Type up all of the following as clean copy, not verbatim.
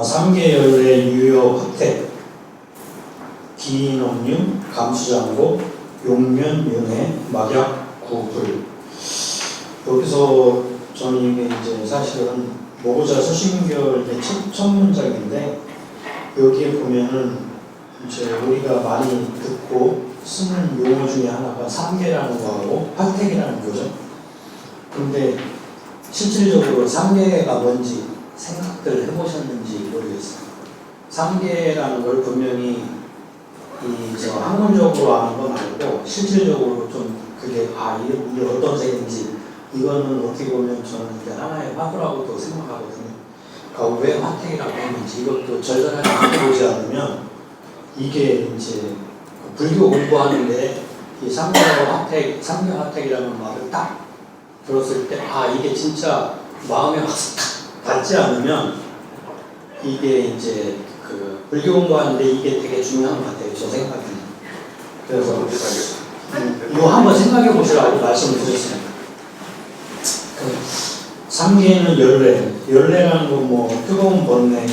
3계열의 유효 혜택, 기인업류, 감수장고, 용면, 윤회, 막약, 구불. 여기서 저는 이게 이제 사실은 모고자 서신결의 첫 문장인데, 여기에 보면은 이제 우리가 많이 듣고 쓰는 용어 중에 하나가 3계라는 거하고 혜택이라는 거죠. 근데 실질적으로 3계가 뭔지 생각들 해보셨는지 모르겠어요. 3계라는 걸 분명히 학문적으로 아는 건 알고 실질적으로 좀 그게 이게 어떤 색인지 이거는 어떻게 보면 저는 이제 하나의 화두라고도 생각하거든요. 그러니까 왜 화택이라고 했는지 이것도 절절하게 알아보지 않으면 이게 이제 불교 공부하는데 이 삼교 화택이라는 말을 딱 들었을 때 이게 진짜 마음에 와서 닿지 않으면 이게 이제 그 불교 공부하는데 이게 되게 중요한 것 같아요. 저 생각에는. 그래서 이거 한번 생각해 보시라고 말씀을 드렸습니다. 삼계는 열례라는 건 뭐 뜨거운 번뇌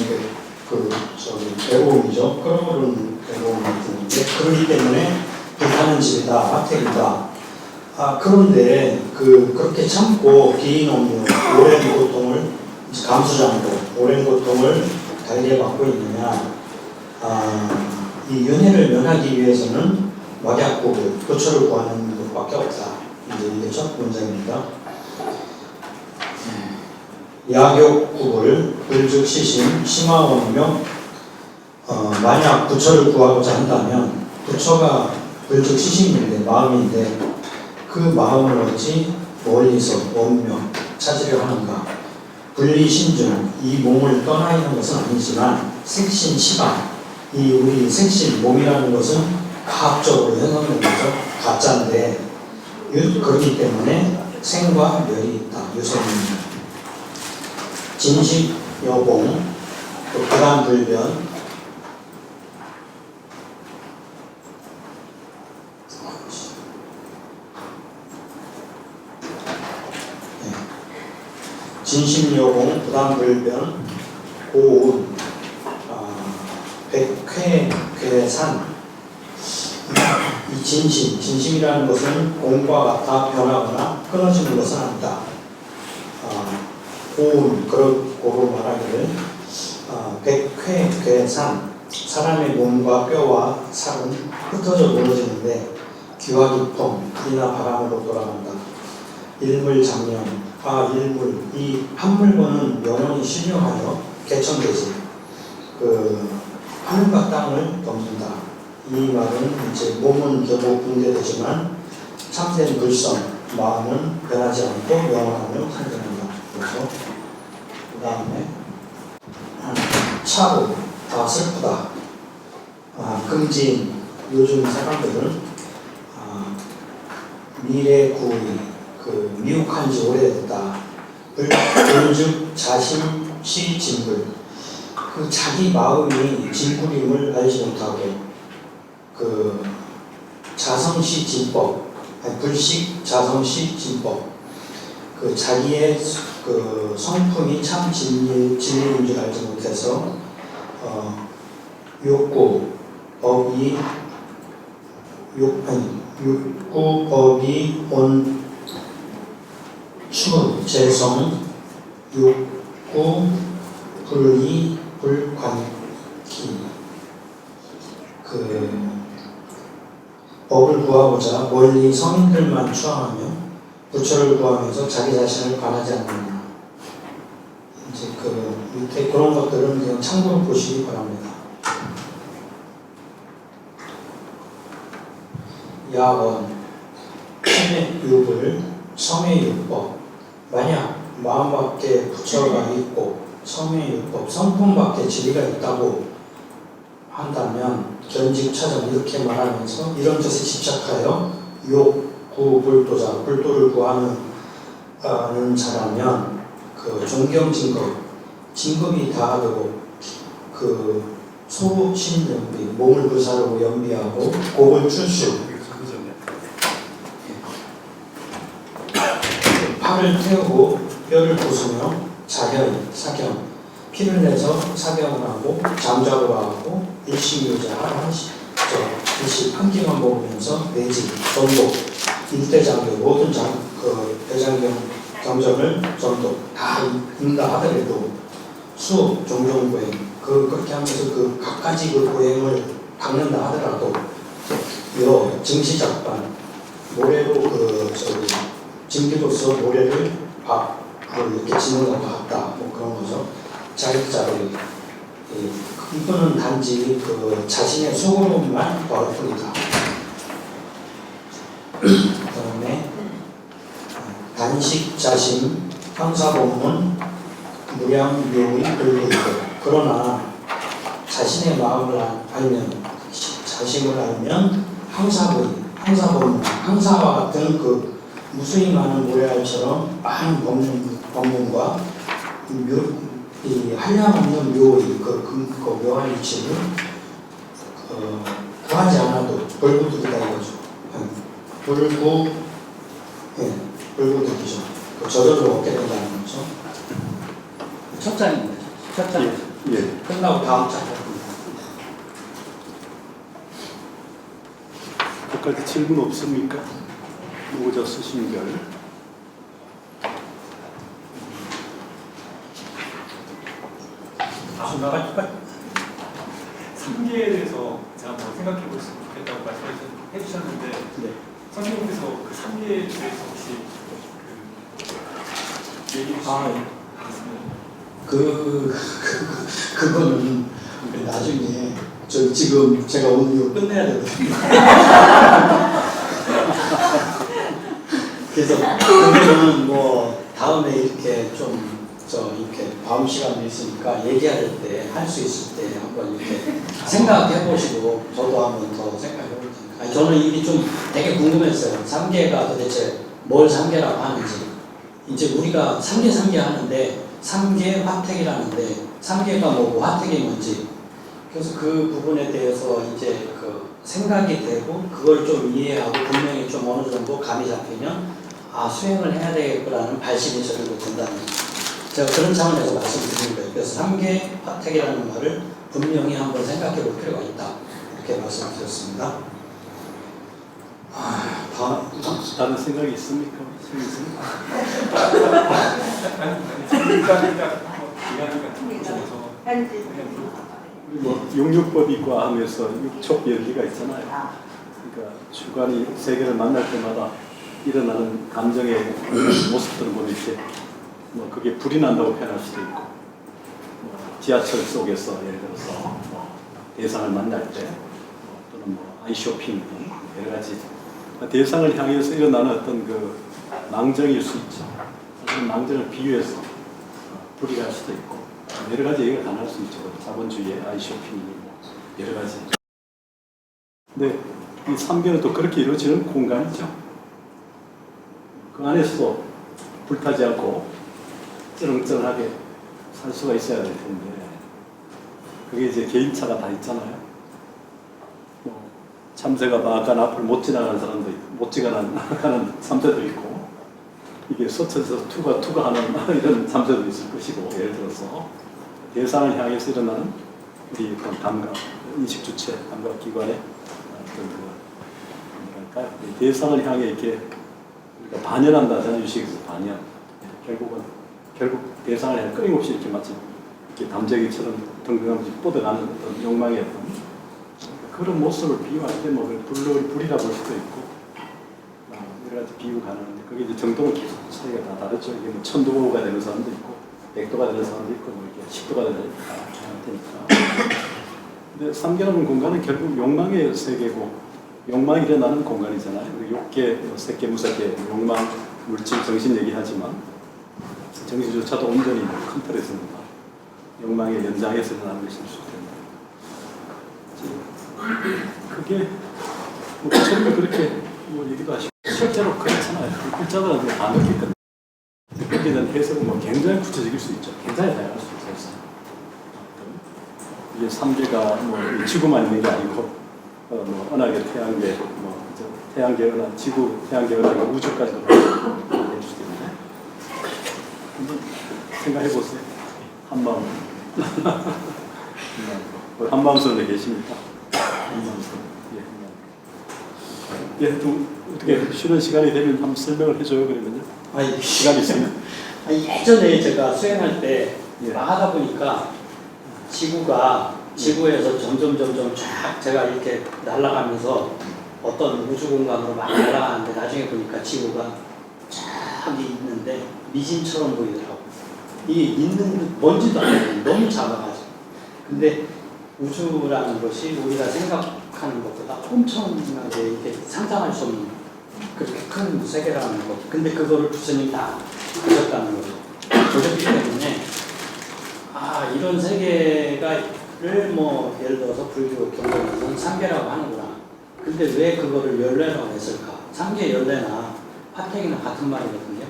애고음이죠. 끓어오르는 애고음 같은데 그렇기 때문에 불타는 집이다, 화택이다. 그런데 그렇게 참고 기인업류, 오랜 고통을 감수장고, 오랜 고통을 달게 받고 있느냐? 이 윤회를 면하기 위해서는 막약구불, 부처를 구하는 것밖에 없다. 이게 첫 문장입니다. 야욕구불, 불즉 시심, 심화원명. 만약 부처를 구하고자 한다면 부처가 불즉 시심인데 마음인데 그 마음을 어찌 멀리서 원명 찾으려 하는가? 분리신중, 이 몸을 떠나 있는 것은 아니지만 생신 시방, 이 우리 생신 몸이라는 것은 과학적으로 형성된 거죠. 가짜인데 그렇기 때문에 생과 멸이 있다. 유생입니다. 진식 여봉, 또 부담불변, 진심여공, 부담불변, 고운, 백회괴산. 이 진심이라는 것은 공과 같아 변하거나 끊어지는 것은 아니다. 고운, 그렇고 말하기를 백회괴산, 사람의 몸과 뼈와 살은 흩어져 무너지는데 기와기풍, 불이나 바람으로 돌아간다. 일물장년, 일물, 이 한 물건은 영원히 신용하여 개천되지. 하늘과 땅을 덮는다. 이 말은 이제 몸은 결국 붕괴되지만 참된 불성, 마음은 변하지 않고 영원함을 상징한다. 그래서 그 다음에 차고, 슬프다. 금진, 요즘 사람들은 미래 구의, 미혹한 지 오래됐다. 불즉 자심시 진불. 자기 마음이 진불임을 알지 못하고 자성시 진법, 불식 자성시 진법. 자기의 성품이 참 진리인 줄 알지 못해서 욕구 법이 온 추, 재성, 욕구, 불의, 불관기. 법을 구하고자 멀리 성인들만 추앙하며 부처를 구하면서 자기 자신을 관하지 않는다. 이제 밑에 그런 것들은 그냥 참고로 보시기 바랍니다. 야원, 침의 육을, 성의 육법. 만약 마음밖에 부처가 있고 성의 육법, 성품밖에 진리가 있다고 한다면 견직차전 이렇게 말하면서 이런 것에 집착하여 욕구불도자, 불도를 구하는 자라면 진급이 다하고 소신연비, 몸을 불사르고 연비하고 곡을 출수, 팔을 태우고 뼈를 부수며 자견, 사견, 피를 내서 사경을 하고 잠자고 하고 일식유자 일식 한 끼만 먹으면서 내지 전도 일대장경 모든 대장경 경전을 전도 다 읽는다 하더라도 수업 종종 보행 그렇게 하면서 그 각가지 그 보행을 닦는다 하더라도 요 증시작반 모래로 증기로서 모래를 이렇게 짓는 것도 같다 뭐 그런 거죠. 자립자리 이거는 단지 그 자신의 속으로만 벌 뿐이다. 그다음에 단식자심 형사본문 무량묘의 불구이고 그러나 자신의 마음을 알면 자심을 알면 형사본문 형사와 같은 그 무수히 많은 모래알처럼 많은 법문과 이 한량없는 묘의 그 묘한 이치를 구하지 않아도 벌구득이다 이거죠. 벌구득이죠. 저절로 얻게 된다는 거죠. 첫 장입니다. 첫 장. 예. 끝나고 다음 장. 끝까지 질문 없습니까? 모자 쓰신 별. 삼계에 대해서 제가 한번 생각해 보셨으면 좋겠다고 말씀해 주셨는데 네. 선생님께서 그 삼계에 대해서 혹시 얘기해 주시면 그거는 나중에 지금 제가 오늘 이거 끝내야 되거든요. 그래서 그거는 뭐 다음에 이렇게 이렇게 다음 시간이 있으니까 얘기할 때 할 수 있을 때 한번 이렇게 생각해 보시고 저도 한번 더 생각해 볼 테니까 저는 이게 좀 되게 궁금했어요. 삼계가 도대체 뭘 삼계라고 하는지. 이제 우리가 삼계 하는데 삼계 화택이라는데 삼계가 뭐고 화택이 뭔지 그래서 그 부분에 대해서 이제 그 생각이 되고 그걸 좀 이해하고 분명히 좀 어느 정도 감이 잡히면 수행을 해야 되겠구나는 발심이 저절로 된다는 제가 그런 차원에서 말씀드린 거예요. 그래서 삼계 화택이라는 말을 분명히 한번 생각해 볼 필요가 있다 이렇게 말씀드렸습니다. 다른 생각이 있습니까? 뭐 육육법이과 하면서 육촉열기가 있잖아요. 그러니까 주관이 세계를 만날 때마다 일어나는 감정의 모습들을 보면 이렇게 뭐 그게 불이 난다고 표현할 수도 있고 뭐 지하철 속에서 예를 들어서 뭐 대상을 만날 때 또는 뭐 아이쇼핑 등 여러 가지 대상을 향해서 일어나는 어떤 그 낭정일 수 있죠. 그 낭정을 비유해서 불이 갈 수도 있고 여러 가지 얘기가 가능할 수 있죠. 자본주의의 아이쇼핑이 뭐 여러 가지. 근데 이 삼계는 또 그렇게 이루어지는 공간이죠. 그 안에서도 불타지 않고 쩌렁쩌렁하게 살 수가 있어야 될 텐데 그게 이제 개인차가 다 있잖아요. 뭐 참새가 막간 앞을 못 지나가는 사람도 있고 못 지나가는 참새도 있고 이게 서천에서 투가하는 이런 참새도 있을 것이고 예를 들어서 대상을 향해서 일어나는 우리 어떤 감각, 인식주체, 감각기관의 어떤 뭐랄까요? 대상을 향해 이렇게 우리가 반연한다 자유의식에서 반연 결국 대상을 향해 끊임없이 이렇게 마치 이렇게 담재기처럼 덩덩하면서 뻗어가는 어떤 욕망의 어떤 그런 모습을 비유할 때 뭐 불이라 볼 수도 있고 여러 가지 비유가 가능한데 그게 이제 정도는 차이가 다 다르죠. 이게 뭐 1000도가 되는 사람도 있고 100도가 되는 사람도 있고 뭐 이렇게 10도가 되는 테니까. 근데 삼계라는 공간은 결국 욕망의 세계고 욕망이 일어나는 공간이잖아요. 욕계, 색계, 무색계, 욕망, 물질, 정신 얘기하지만 정신조차도 온전히 큰 틀에서는 욕망의 연장에서 일어나는 것일 수 있습니다. 그게 뭐 처음에 그렇게 뭐 얘기도 하시고 실제로 그렇잖아요. 글자들은 다 느끼거든요. 거기에 대한 해석은 뭐 굉장히 구체적일 수 있죠. 굉장히 다양할 수 있어요. 이게 삼계가 뭐 지구만 있는 게 아니고 뭐 은하계, 태양계, 뭐 태양계, 은하, 지구, 태양계, 은하계, 우주까지도 해줄 수 있는데 생각해 보세요. 한번 한마음선에 계십니까? 예. 예, 또 어떻게 쉬는 시간이 되면 한번 설명을 해줘요 그러면요. 아니, 시간이 있으면. 아니, 예전에 제가 수행할 때 예. 막 하다 보니까 지구에서 점점 쫙 제가 이렇게 날아가면서 어떤 우주 공간으로 막 날아가는데 나중에 보니까 지구가 쫙 있는데 미진처럼 보이더라고. 이게 있는 뭔지도 알아요. 너무 작아가지고. 근데 우주라는 것이 우리가 생각하는 것보다 엄청나게 이렇게 상상할 수 없는 그렇게 큰 세계라는 것. 근데 그거를 부처님이 다 보셨다는 거죠. 보셨기 때문에 이런 세계가를 뭐 예를 들어서 불교 경전에서는 삼계라고 하는구나. 근데 왜 그거를 열뇌라고 했을까? 삼계 열뇌나 화택이나 같은 말이거든요.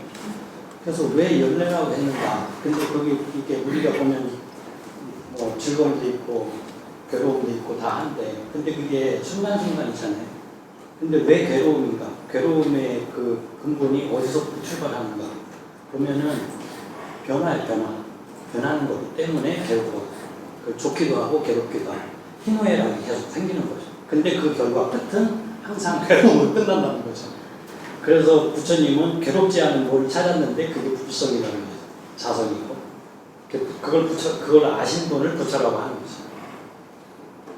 그래서 왜 열뇌라고 했는가? 근데 거기 이게 우리가 보면 뭐 즐거움도 있고 괴로움도 있고 다 한데, 근데 그게 순간순간이잖아요. 근데 왜 괴로움인가? 괴로움의 그 근본이 어디서부터 출발하는가? 보면은 변하는 거기 때문에 괴롭고, 좋기도 하고 괴롭기도 하고 희노애락이 계속 생기는 거죠. 근데 그 결과 끝은 항상 괴로움으로 끝난다는 거죠. 그래서 부처님은 괴롭지 않은 뭐를 찾았는데 그게 불성이라는 거죠. 자성이고. 그걸 아신 분을 부처라고 하는 거죠.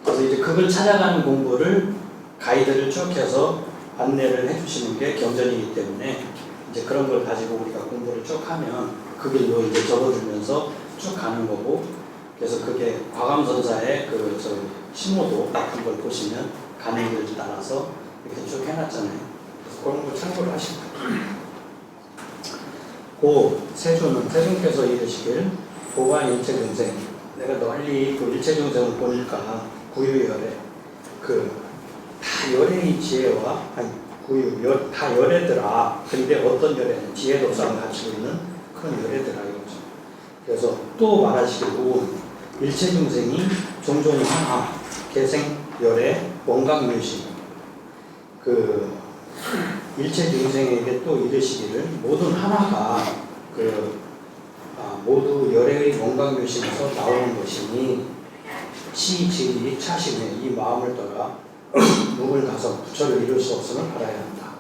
그래서 이제 그걸 찾아가는 공부를 가이드를 쭉 해서 안내를 해주시는 게 경전이기 때문에 이제 그런 걸 가지고 우리가 공부를 쭉 하면 그 길로 이제 적어주면서 쭉 가는 거고, 그래서 그게 과감선사의 신호도 같은 걸 보시면 가는 길을 따라서 이렇게 쭉 해놨잖아요. 그래서 그런 걸 참고를 하시면 고 세존께서 이르시길 보관 일체중생, 내가 널리 그 일체중생을 보니까 구유열애 다 열애의 지혜와 다 열애더라. 근데 어떤 열애는 지혜도상을 가지고 있는 그런 열애더라 이거죠. 그래서 또 말하시고 일체중생이 종종 하나 개생 열애 원각묘시, 일체중생에게 또 이르시기를 모든 하나가 모두 열애의 원각묘시에서 나오는 것이니 치질이 차심에 이 마음을 떠나 묵을 가서 부처를 이룰 수 없음을 알아야 한다.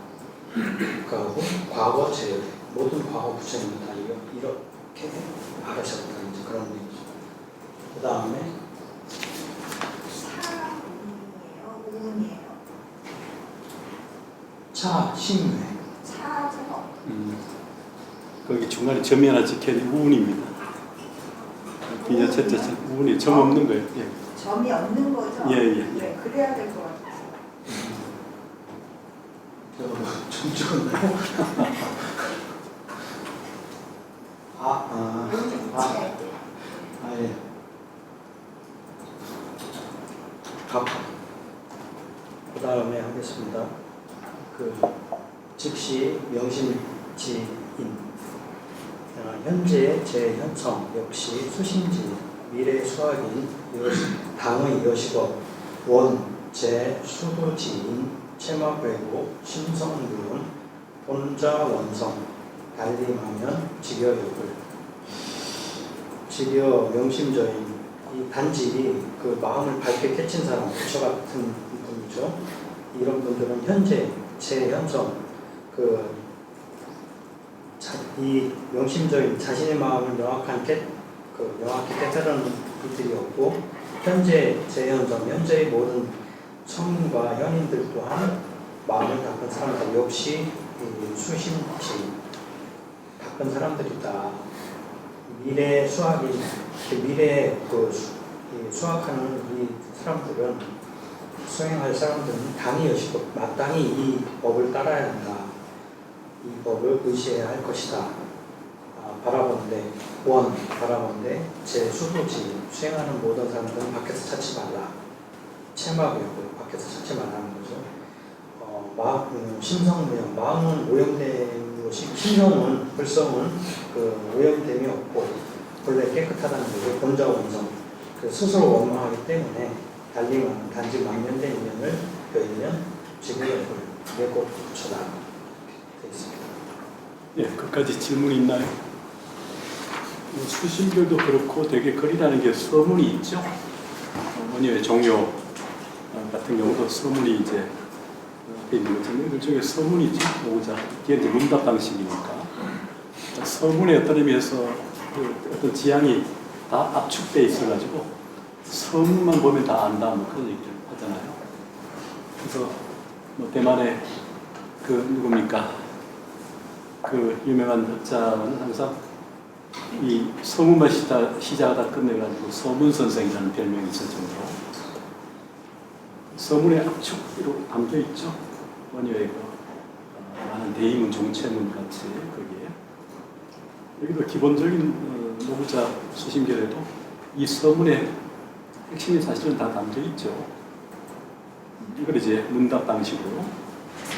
그리고 과거 제열애, 모든 과거 부처님은 다 이렇게 알으셨다. 이제 그런 얘기죠. 그 다음에 사운이에요, 우운이에요. 차심회. 차죠. 거기 중간에 점이 하나 찍혀있는 우운입니다. 비자 첫째 우운이 점 없는 거예요. 예. 점이 없는 거죠. 예. 네, 그래야 될 것 같아요. 좀 찍었나요? 예. 그 다음에 하겠습니다. 즉시 명심지인, 현재 제현성 역시 수신지, 미래 수학인 당의 여식업, 원, 제 수도지인, 체마괴고, 심성무론, 본자 원성, 달림하면 직여욕을. 직여 명심저인, 이 단지 그 마음을 밝게 깨친 사람, 부처 같은 분이죠. 이런 분들은 현재 제현성, 이 명심적인 자신의 마음을 명확히 깨달은 분들이 없고, 현재 제현성, 현재의 모든 성인과 현인들 또한 마음을 닦은 사람들 역시 수신지 닦은 사람들이다. 미래 수학인, 미래에 수학하는 이 사람들은, 수행할 사람들은 당이 여시고 마땅히 이 법을 따라야 한다. 이 법을 의시해야 할 것이다. 바라본데 제 수도지, 수행하는 모든 사람들은 밖에서 찾지 말라. 체마고요, 밖에서 찾지 말라는 거죠. 심성무용, 마음은 오염된 것이, 심성은, 불성은 오염됨이 없고 본래 깨끗하다는 거죠. 본자 원성, 스스로 원망하기 때문에 달리면 단지 망면된 인연을 보이면 지구의 내곧 부처다 되어 있습니다. 예, 끝까지 질문 있나요? 수신결도 그렇고 되게 글이라는 게 서문이 있죠. 원효의 종요 같은 경우도 서문이 이제 있는 것처럼 일종의 서문이죠. 오자 이게 이제 문답 방식이니까 서문에 어떤 의미에서 그 어떤 지향이 다 압축돼 있어가지고 서문만 보면 다 안다 뭐 그런 얘기를 하잖아요. 그래서 뭐 대만의 그 누굽니까 그 유명한 학자는 항상 이 서문만 시작하다 끝내가지고 서문 선생이라는 별명이 있을 정도로 서문의 압축으로 담겨 있죠. 원효의 그 많은 대의문, 종체문 같이 거기에 여기도 기본적인 노부자 수신결에도 이 서문의 핵심이 사실은 다 담겨 있죠. 이걸 이제 문답 방식으로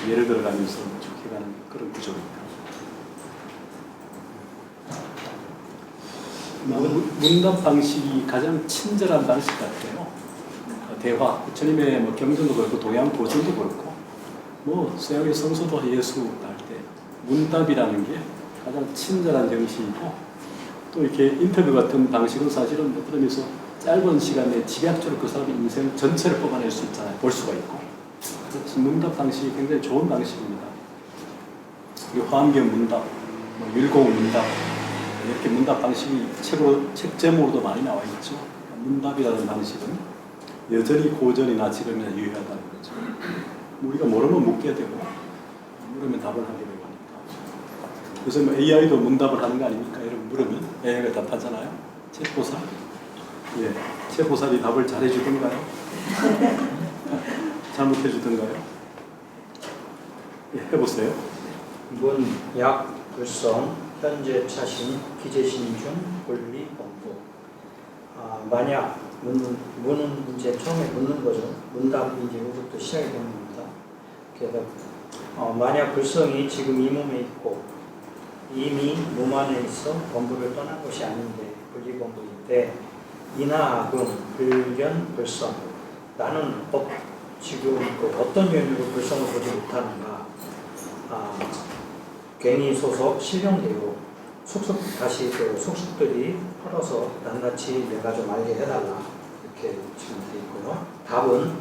예를 들어가면서 쭉 해가는 그런 구조입니다. 문답 방식이 가장 친절한 방식 같아요. 대화, 부처님의 뭐 경전도 그렇고 동양 고전도 그렇고 뭐 서양의 성서도 예수 할 때 문답이라는 게 가장 친절한 정신이고 또 이렇게 인터뷰 같은 방식은 사실은 어떤 의미에서 짧은 시간에 집약적으로 그 사람의 인생 전체를 뽑아낼 수 있잖아요. 볼 수가 있고 그래서 문답 방식이 굉장히 좋은 방식입니다. 그리고 화엄경 문답, 뭐 율공 문답 이렇게 문답 방식이 책 제목으로도 많이 나와 있죠. 문답이라는 방식은 여전히 고전이나 지금이나 유효하다는 거죠. 우리가 모르면 묻게 되고 물으면 답을 하게 되고 하니까. 그래서 뭐 AI도 문답을 하는 거 아닙니까? 여러분 물으면 AI가 답하잖아요. 챗보살. 예, 챗보살이 답을 잘해주던가요? 잘못해주던가요? 예, 해보세요. 문, 약, 불성, 현재, 차신, 기재신 중, 권리, 범부. 만약 문은 이제 처음에 묻는 거죠. 문답이 이제 여기서부터 시작이 되는 겁니다. 그래서 만약 불성이 지금 이 몸에 있고 이미 몸 안에 있어 범부를 떠난 것이 아닌데 권리범부인데 이나 아금, 불견, 불성. 나는 지금 어떤原因으로 불성을 보지 못하는가. 괜히 소속, 실명대로 다시 그 속속들이 풀어서 낱낱이 내가 좀 알게 해달라. 이렇게 지금 되어 있고요. 답은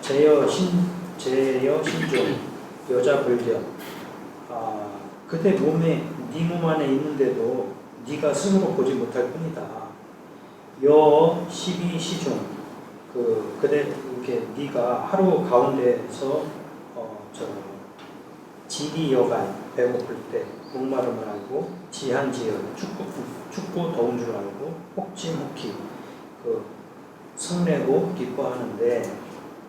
제여 신중, 여자 불견. 그대 몸에, 네 몸 안에 있는데도 네가 스스로 보지 못할 뿐이다. 여 12시중, 그대 이렇게 네가 하루 가운데서 지리 여간 배고플 때 목마름을 알고 지한지연 춥고 더운 줄 알고 혹지혹기 성내고 기뻐하는데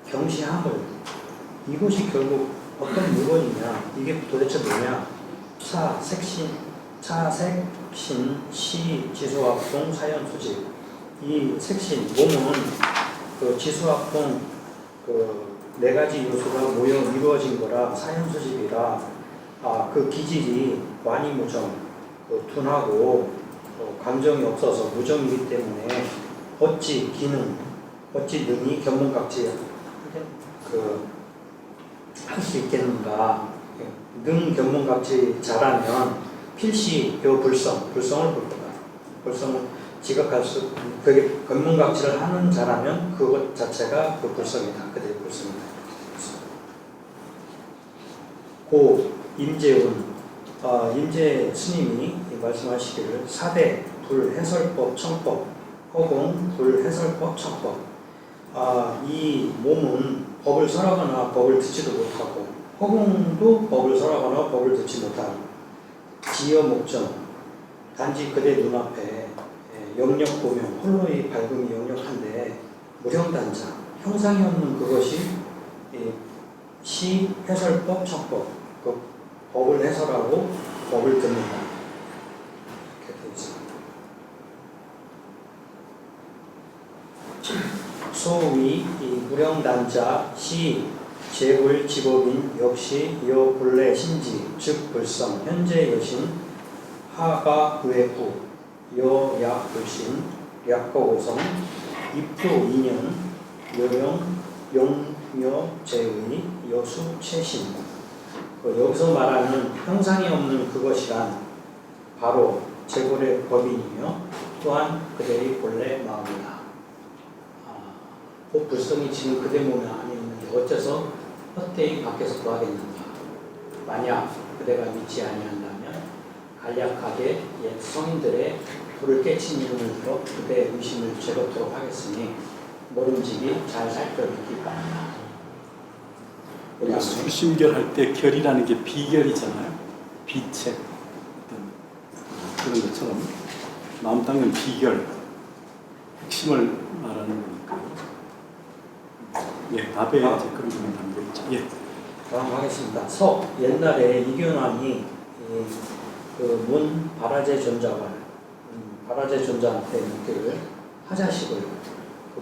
경시함을 이것이 결국 어떤 물건이냐 이게 도대체 뭐냐 차색신 시지수합동 사연수직 이 색신 몸은 그 지수합동 네 가지 요소가 모여 이루어진 거라 사연수집이라 그 기질이 완이무정 둔하고 감정이 없어서 무정이기 때문에 어찌 능히 견문각지 할 수 있겠는가. 능 견문각지 잘하면 필시 요 불성을 볼 거다. 불성을 지각할 수 그게 견문각지를 하는 잘하면 그것 자체가 그 불성이다. 그대의 불성이다. 고 임재운 임재 스님이 말씀하시기를 4대 불해설법 청법 허공 불해설법 청법 이 몸은 법을 설하거나 법을 듣지도 못하고 허공도 법을 설하거나 법을 듣지 못하는 지여 목정 단지 그대 눈앞에 영력 보명 홀로의 밝음이 영력한데 무형단자 형상이 없는 그것이 시 해설법 청법 그 법을 해설하고 법을 듣는다. 이렇게 되어 있습니다. 소위 이 무령단자 시 제불 직업인 역시 여 본래 신지 즉 불성 현재 여신 하가 외부 여약 불신 약거고성 입도 인연 여령 용여 제의 여수 최신 여기서 말하는 형상이 없는 그것이란 바로 제골의 법인이며 또한 그들의 본래 마음이다. 그 불성이 지금 그대 몸에 안에 있는데 어째서 헛되이 밖에서 구하겠는가. 만약 그대가 믿지 아니한다면 간략하게 옛 성인들의 불을 깨친 이름을 들어 그대의 의심을 제거토록 하겠으니 모름지기 잘 살펴보기 바랍니다. 우리가 수심결할 때 결이라는 게 비결이잖아요. 비책 어떤 그런 것처럼 마음 닦는 비결, 핵심을 말하는 거니까. 예, 답에 이제 그런 부분이 담겨 있죠. 예. 다음 하겠습니다. 옛날에 이균환이 문 바라제 존자와 바라제 존자한테 묻기를 하자식을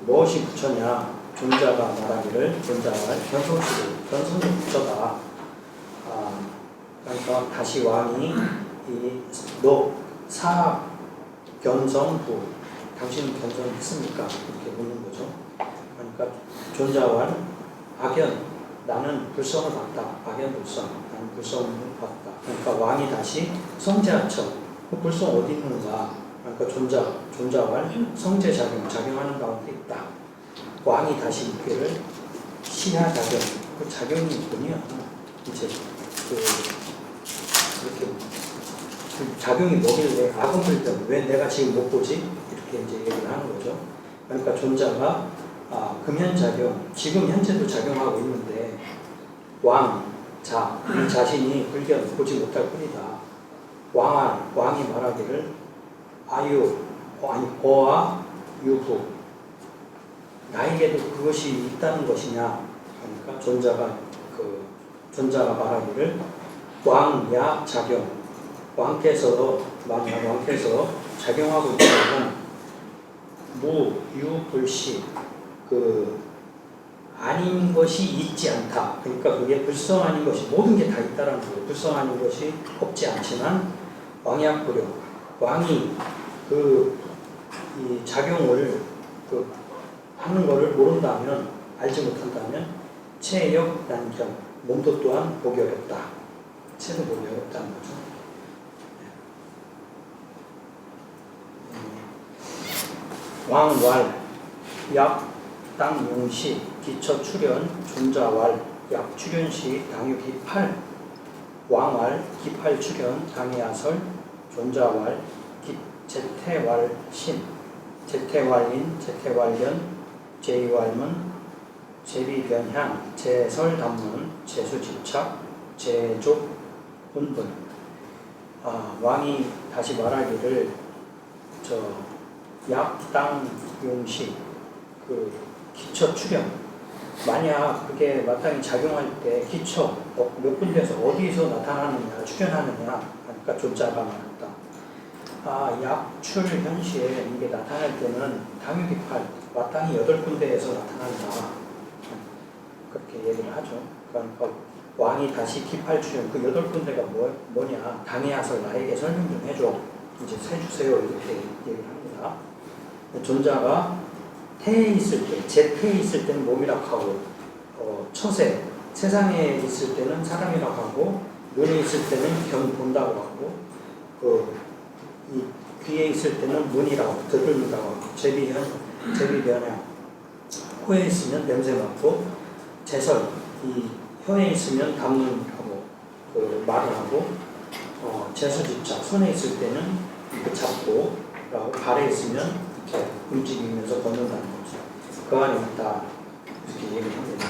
무엇이 부처냐. 존자가 말하기를 존자와 변성식을 부처다. 그러니까 다시 왕이 너 사견성부 당신은 견성했습니까? 이렇게 묻는 거죠. 그러니까 존자와 악연 나는 불성을 봤다. 악연 불성 나는 불성을 봤다. 그러니까 왕이 다시 성제하처 그 불성 어디 있는가? 그러니까 존자와 성제 작용하는 가운데 있다. 왕이 다시 묻기를 시야 작용 그 작용이 있군요. 이제 이렇게 그 작용이 뭐길래 악은 불때 왜 내가 지금 못 보지? 이렇게 이제 얘기를 하는 거죠. 그러니까 존자가 금현작용, 지금 현재도 작용하고 있는데 이 자신이 불견 보지 못할 뿐이다. 왕이 말하기를 어와 유부 나에게도 그것이 있다는 것이냐. 그러니까 존자가 말하기를 왕야 작용 왕께서 작용하고 있다면 무유불시 아닌 것이 있지 않다. 그러니까 그게 불성 아닌 것이 모든 게 다 있다라는 거예요. 불성 아닌 것이 없지 않지만 왕약불용 왕이 이 작용을 하는 것을 모른다면 알지 못한다면 체역 난경 몸도 또한 보기 어렵다. 체도 보기 어렵다는 거죠. 왕왈 약 땅용시 기처 출현 존자왈 약 출현시 당유기 8 왕왈 기팔 출현 당야설 존자왈 제태왈 신 제태왈인 제태왈견 제이왈문 제비변향 제설담문 제수집착 제족 분분 왕이 다시 말하기를 약땅용시 기처 출현 만약 그게 마땅히 작용할 때 기처 몇 군데에서 어디서 나타나느냐 출현하느냐 그러니까 존자가 말했다. 약출 현시에 이게 나타날 때는 당유기팔 마땅히 8군데에서 나타난다. 그렇게 얘기를 하죠. 그러니까 왕이 다시 기팔 출현 그 8군데가 뭐냐 당해야서 나에게 설명 좀 해줘. 이제 세주세요 이렇게 얘기를 합니다. 존자가 태에 있을 때, 제태에 있을 때는 몸이라고 하고 처세, 세상에 있을 때는 사람이라고 하고 눈에 있을 때는 견 본다고 하고 이 귀에 있을 때는 문이라고 들은다고 하고 제비변향 코에 있으면 냄새 맡고 제설 이 혀에 있으면 담는하고 말을 하고 제수집착 손에 있을 때는 이렇게 잡고 라고 발에 있으면 이렇게 움직이면서 걷는다는 거죠. 그 안에 있다 이렇게 얘기를 합니다.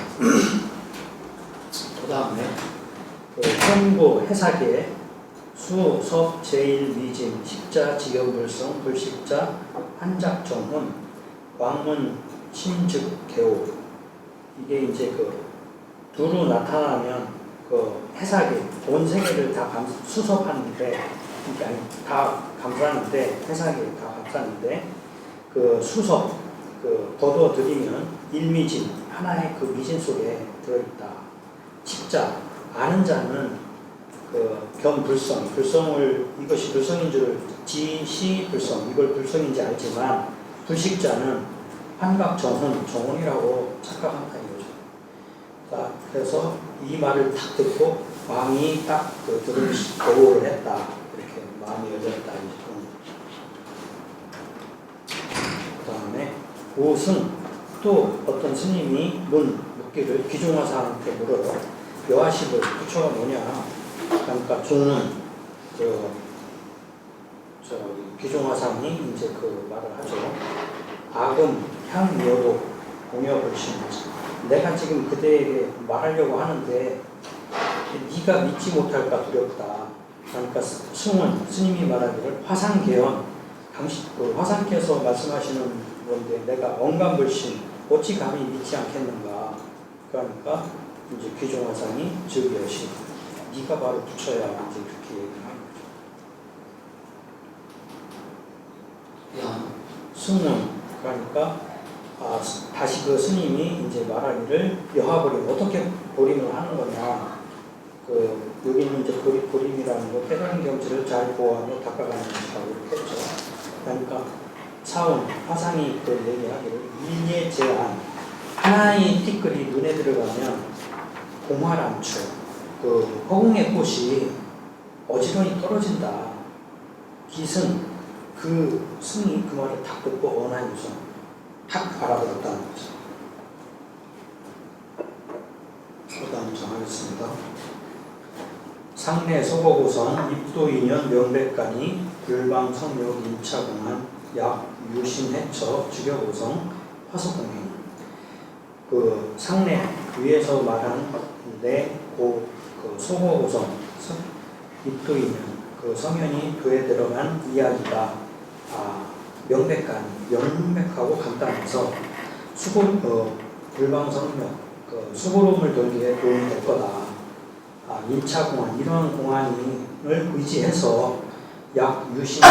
그 다음에 현고 해사계 수석 제일미진 십자 지경불성 불십자 한작정훈 왕문 신즉개오 이게 이제 두루 나타나면 해사계 온 세계를 다 수섭하는데 다 감싸는데 해사계 다 감싸는데 수섭 거두어들이면 일미진 하나의 미진 속에 들어있다. 십자 아는 자는 견불성 불성을 이것이 불성인 줄 지시 불성 이걸 불성인지 알지만 불식자는 환각정훈 정훈이라고 착각한다 이거죠. 그래서 이 말을 딱 듣고 왕이 딱 들을 보고를 했다. 이렇게 마음이 열렸다. 오승 또 어떤 스님이 묻기를 귀중화사한테 물어요. 여하십을 부처가 뭐냐? 그러니까 중은 귀중화상이 이제 그 말을 하죠. 아금 향여도 공여불신 내가 지금 그대에게 말하려고 하는데 네가 믿지 못할까 두렵다. 그러니까 승은 스님이 말하기를 화상개연 당신 그 화상께서 말씀하시는 건데 내가 언감불신 어찌 감히 믿지 않겠는가. 그러니까 이제 귀중화상이 즉여시 네가 바로 부처야 이제 그렇게 얘기를 하는 거죠. 야, 승은 그러니까 다시 그 스님이 이제 말하기를 여하보림 어떻게 보림을 하는 거냐. 여기는 이제 보림이라는 거 깨달은 경지를 잘 보호하며 닦아가는 것이라고 이렇게 했죠. 그러니까 사원 화상이 그 얘기하기를 일예 제한 하나의 티끌이 눈에 들어가면 공활암추 그 허공의 꽃이 어지러이 떨어진다. 기승 그 승이 그 말을 탁 듣고 언하유성 탁 알아들었다는 거죠. 그 다음 정하겠습니다. 상내 소거고성 입도인연 명백간이 불방성욕 임차공한 약 유신해처 주격고성 화석공행 그 상내 위에서 말한 그 소거고성 입도인연 그 성현이 도에 들어간 이야기가 명백간이 명백하고 간단해서 불방성욕 그 수고로움을 돌기에 도움이 될 거다. 임차공안 이런 공안을 의지해서 약 유신처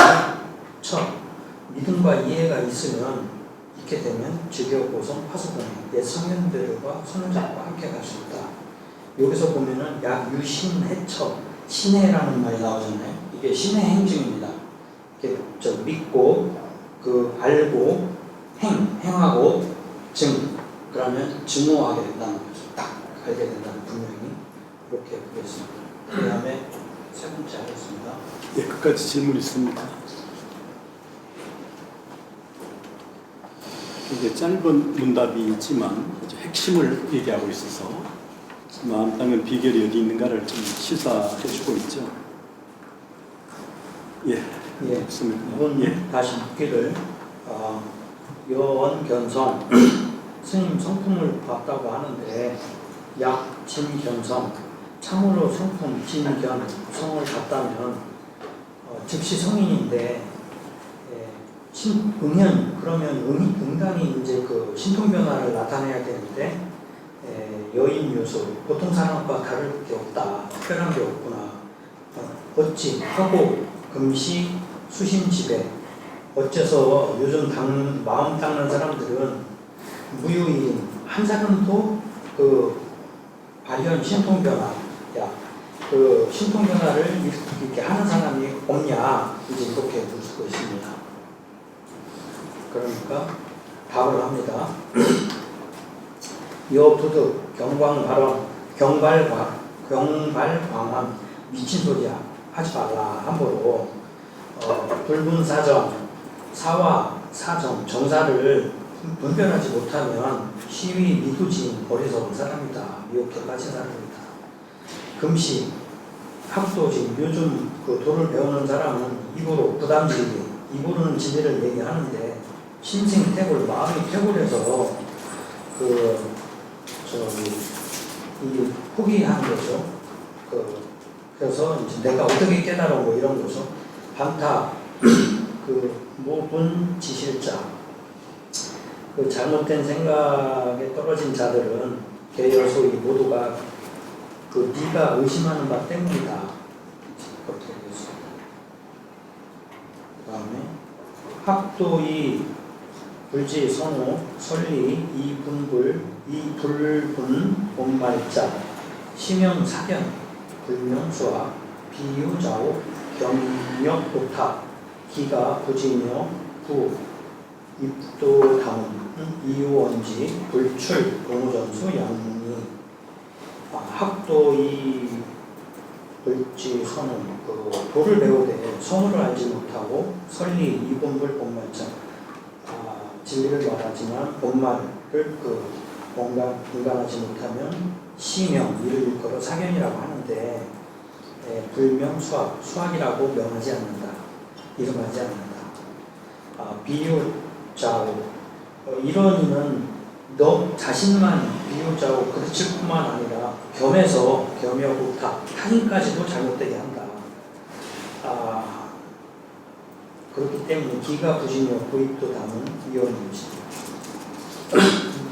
믿음과 이해가 있게 되면 즉여고성 화수공행 옛 성현들과 손을 잡고 함께 갈 수 있다. 여기서 보면은 약 유신해처 신해라는 말이 나오잖아요. 이게 신해 행증입니다. 이게 믿고 알고 행하고 증 그러면 증오하게 된다는 거죠. 딱 알게 된다는 분명히 이렇게 보겠습니다. 그 다음에 세 번째 하겠습니다. 예, 끝까지 질문 있습니다. 이제 짧은 문답이 있지만 핵심을 얘기하고 있어서 마음 땅은 비결이 어디 있는가를 좀 시사해주고 있죠. 예, 없습니다. 이분 다시 묻기를 여원견성 스님 성품을 봤다고 하는데 약 진견성 참으로 성품 진견 성을 봤다면 즉시 성인인데 응현 그러면 응당이 이제 그 신통 변화를 나타내야 되는데 여인 요소 보통 사람과 다를 게 없다. 특별한 게 없구나. 어찌 하고 금시 수심지배 어째서 요즘 마음 닦는 사람들은 무유인 한 사람도 발현 신통변화 그 신통변화를 이렇게 하는 사람이 없냐 이제 이렇게 묻고 있습니다. 그러니까 답을 합니다. 여부득 경발광함 미친 소리야 하지 말라. 함부로 불분사정 사와 사정 정사를 분별하지 못하면 시위 미두진 어리석은 사람이다. 미혹해 빠진 사람이다. 금시 학도진 요즘 도를 배우는 사람은 입으로 부담지기 입으로는 진리를 얘기하는데 신생태골 마음이 태골해서 이 포기하는 거죠. 그래서 이제 내가 어떻게 깨달아 이런 거죠. 반타 모분 지실자 잘못된 생각에 떨어진 자들은 계열소위 모두가 네가 의심하는 바 때문이다. 그렇게 되겠습니다. 그 다음에 학도이 불지 선호 설리 이불분 본발자 심형 사견 불명수와 비유자오 경력 도타 기가 부지며 부 입도 담은 이유원지 불출 공전수 양리 학도이 불지 선은 도를 배우되 선호를 알지 못하고 설리 이분불 본발자 진리를 말하지만 본말을 공감하지 못하면 시명, 이를 일컬어 사견이라고 하는데 불명, 수학이라고 명하지 않는다. 이름하지 않는다. 비유, 좌우 이런 이는 너 자신만 비유자고 그칠 뿐만 아니라 겸해서 겸여 부타 타인까지도 잘못되게 한다. 그렇기 때문에 기가 부진여 부입도 담은 이혼유지.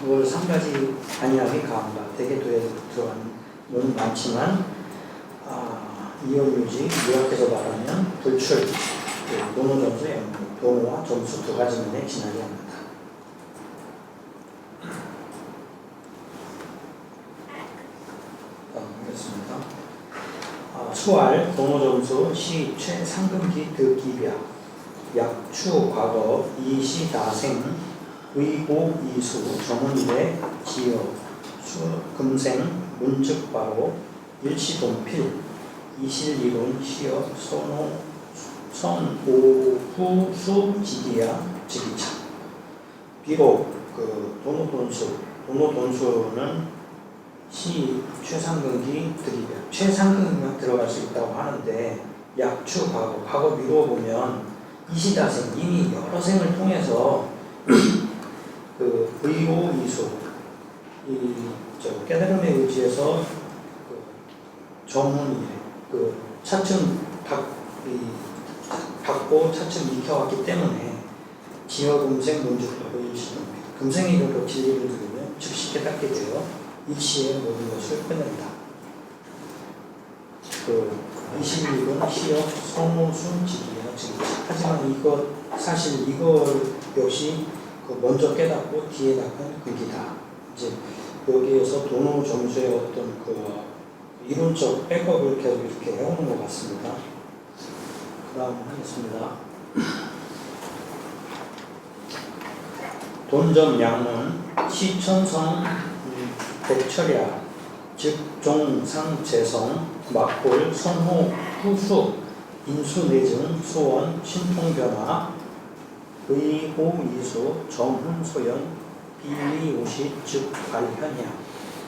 그걸 3가지 안이하게 가한다. 대개도에 들어가는 는 많지만 이혼유지 요약해서 말하면 불출, 논어점수, 도노와 점수 2가지만에 지나게 합니다. 하겠습니다. 수알, 동호점수, 시, 최, 상금기, 득기비야, 약추, 과거, 이시, 다생, 의고, 이수, 정은대, 지어, 금생, 문즉바로, 일시, 동필, 이실이론, 시어, 선호, 선오후, 수, 지기야, 지기차. 비록 돈호돈수는 시, 최상근기, 득이별. 최상근기만 들어갈 수 있다고 하는데 약추, 과거 미뤄보면 이시다생 이미 여러 생을 통해서 의오, 이수 깨달음에 의지해서 정훈이 차츰 받고 차츰 익혀왔기 때문에 지어, 금생, 문즉바로, 일시동필. 금생이 그렇게 진리를 들으면 즉시 깨닫게 되어 일시의 모든 것을 끝낸다. 21은 시어, 성우순, 지기야, 지기차. 하지만 사실 이걸 역시 먼저 깨닫고 뒤에 닦은 극이다. 이제 여기에서 도노 점수의 어떤 이론적 백업을 계속 이렇게 해오는 것 같습니다. 그 다음 하겠습니다. 돈점 양문 시천성 백철야 즉 종상재성 막골 선호 후수 인수내증 소원 신통변화 의호이수 정훈소연 비위오시 즉 발현야.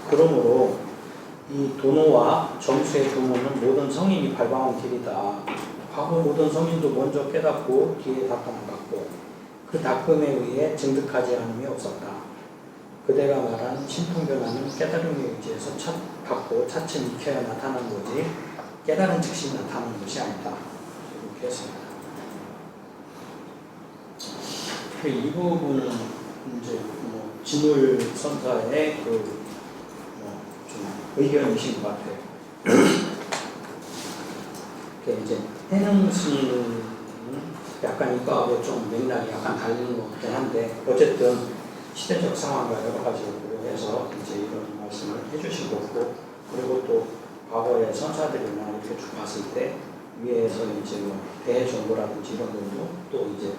그러므로 이 도노와 점수의 도노는 모든 성인이 밟아온 길이다. 과거 모든 성인도 먼저 깨닫고 뒤에 닦음을 받고 그 닦음에 의해 증득하지 않음이 없었다. 그대가 말한 신통변화는 깨달음에 의지해서 받고 차츰 익혀야 나타난 거지 깨달은 즉시 나타나는 것이 아니다. 이렇게 했습니다. 이 부분은 이제 진울 선사의 좀 의견이신 것 같아요. 이제 해능 스님은 약간 이거하고 좀 맥락이 약간 다른 것 같긴 한데 어쨌든 시대적 상황과 여러 가지를 고려해서 이제 이런 말씀을 해주신 거고, 그리고 또 과거의 선사들이나 이렇게 쭉 봤을 때 위에서 이제 대정보라든지 이런 것도 또 이제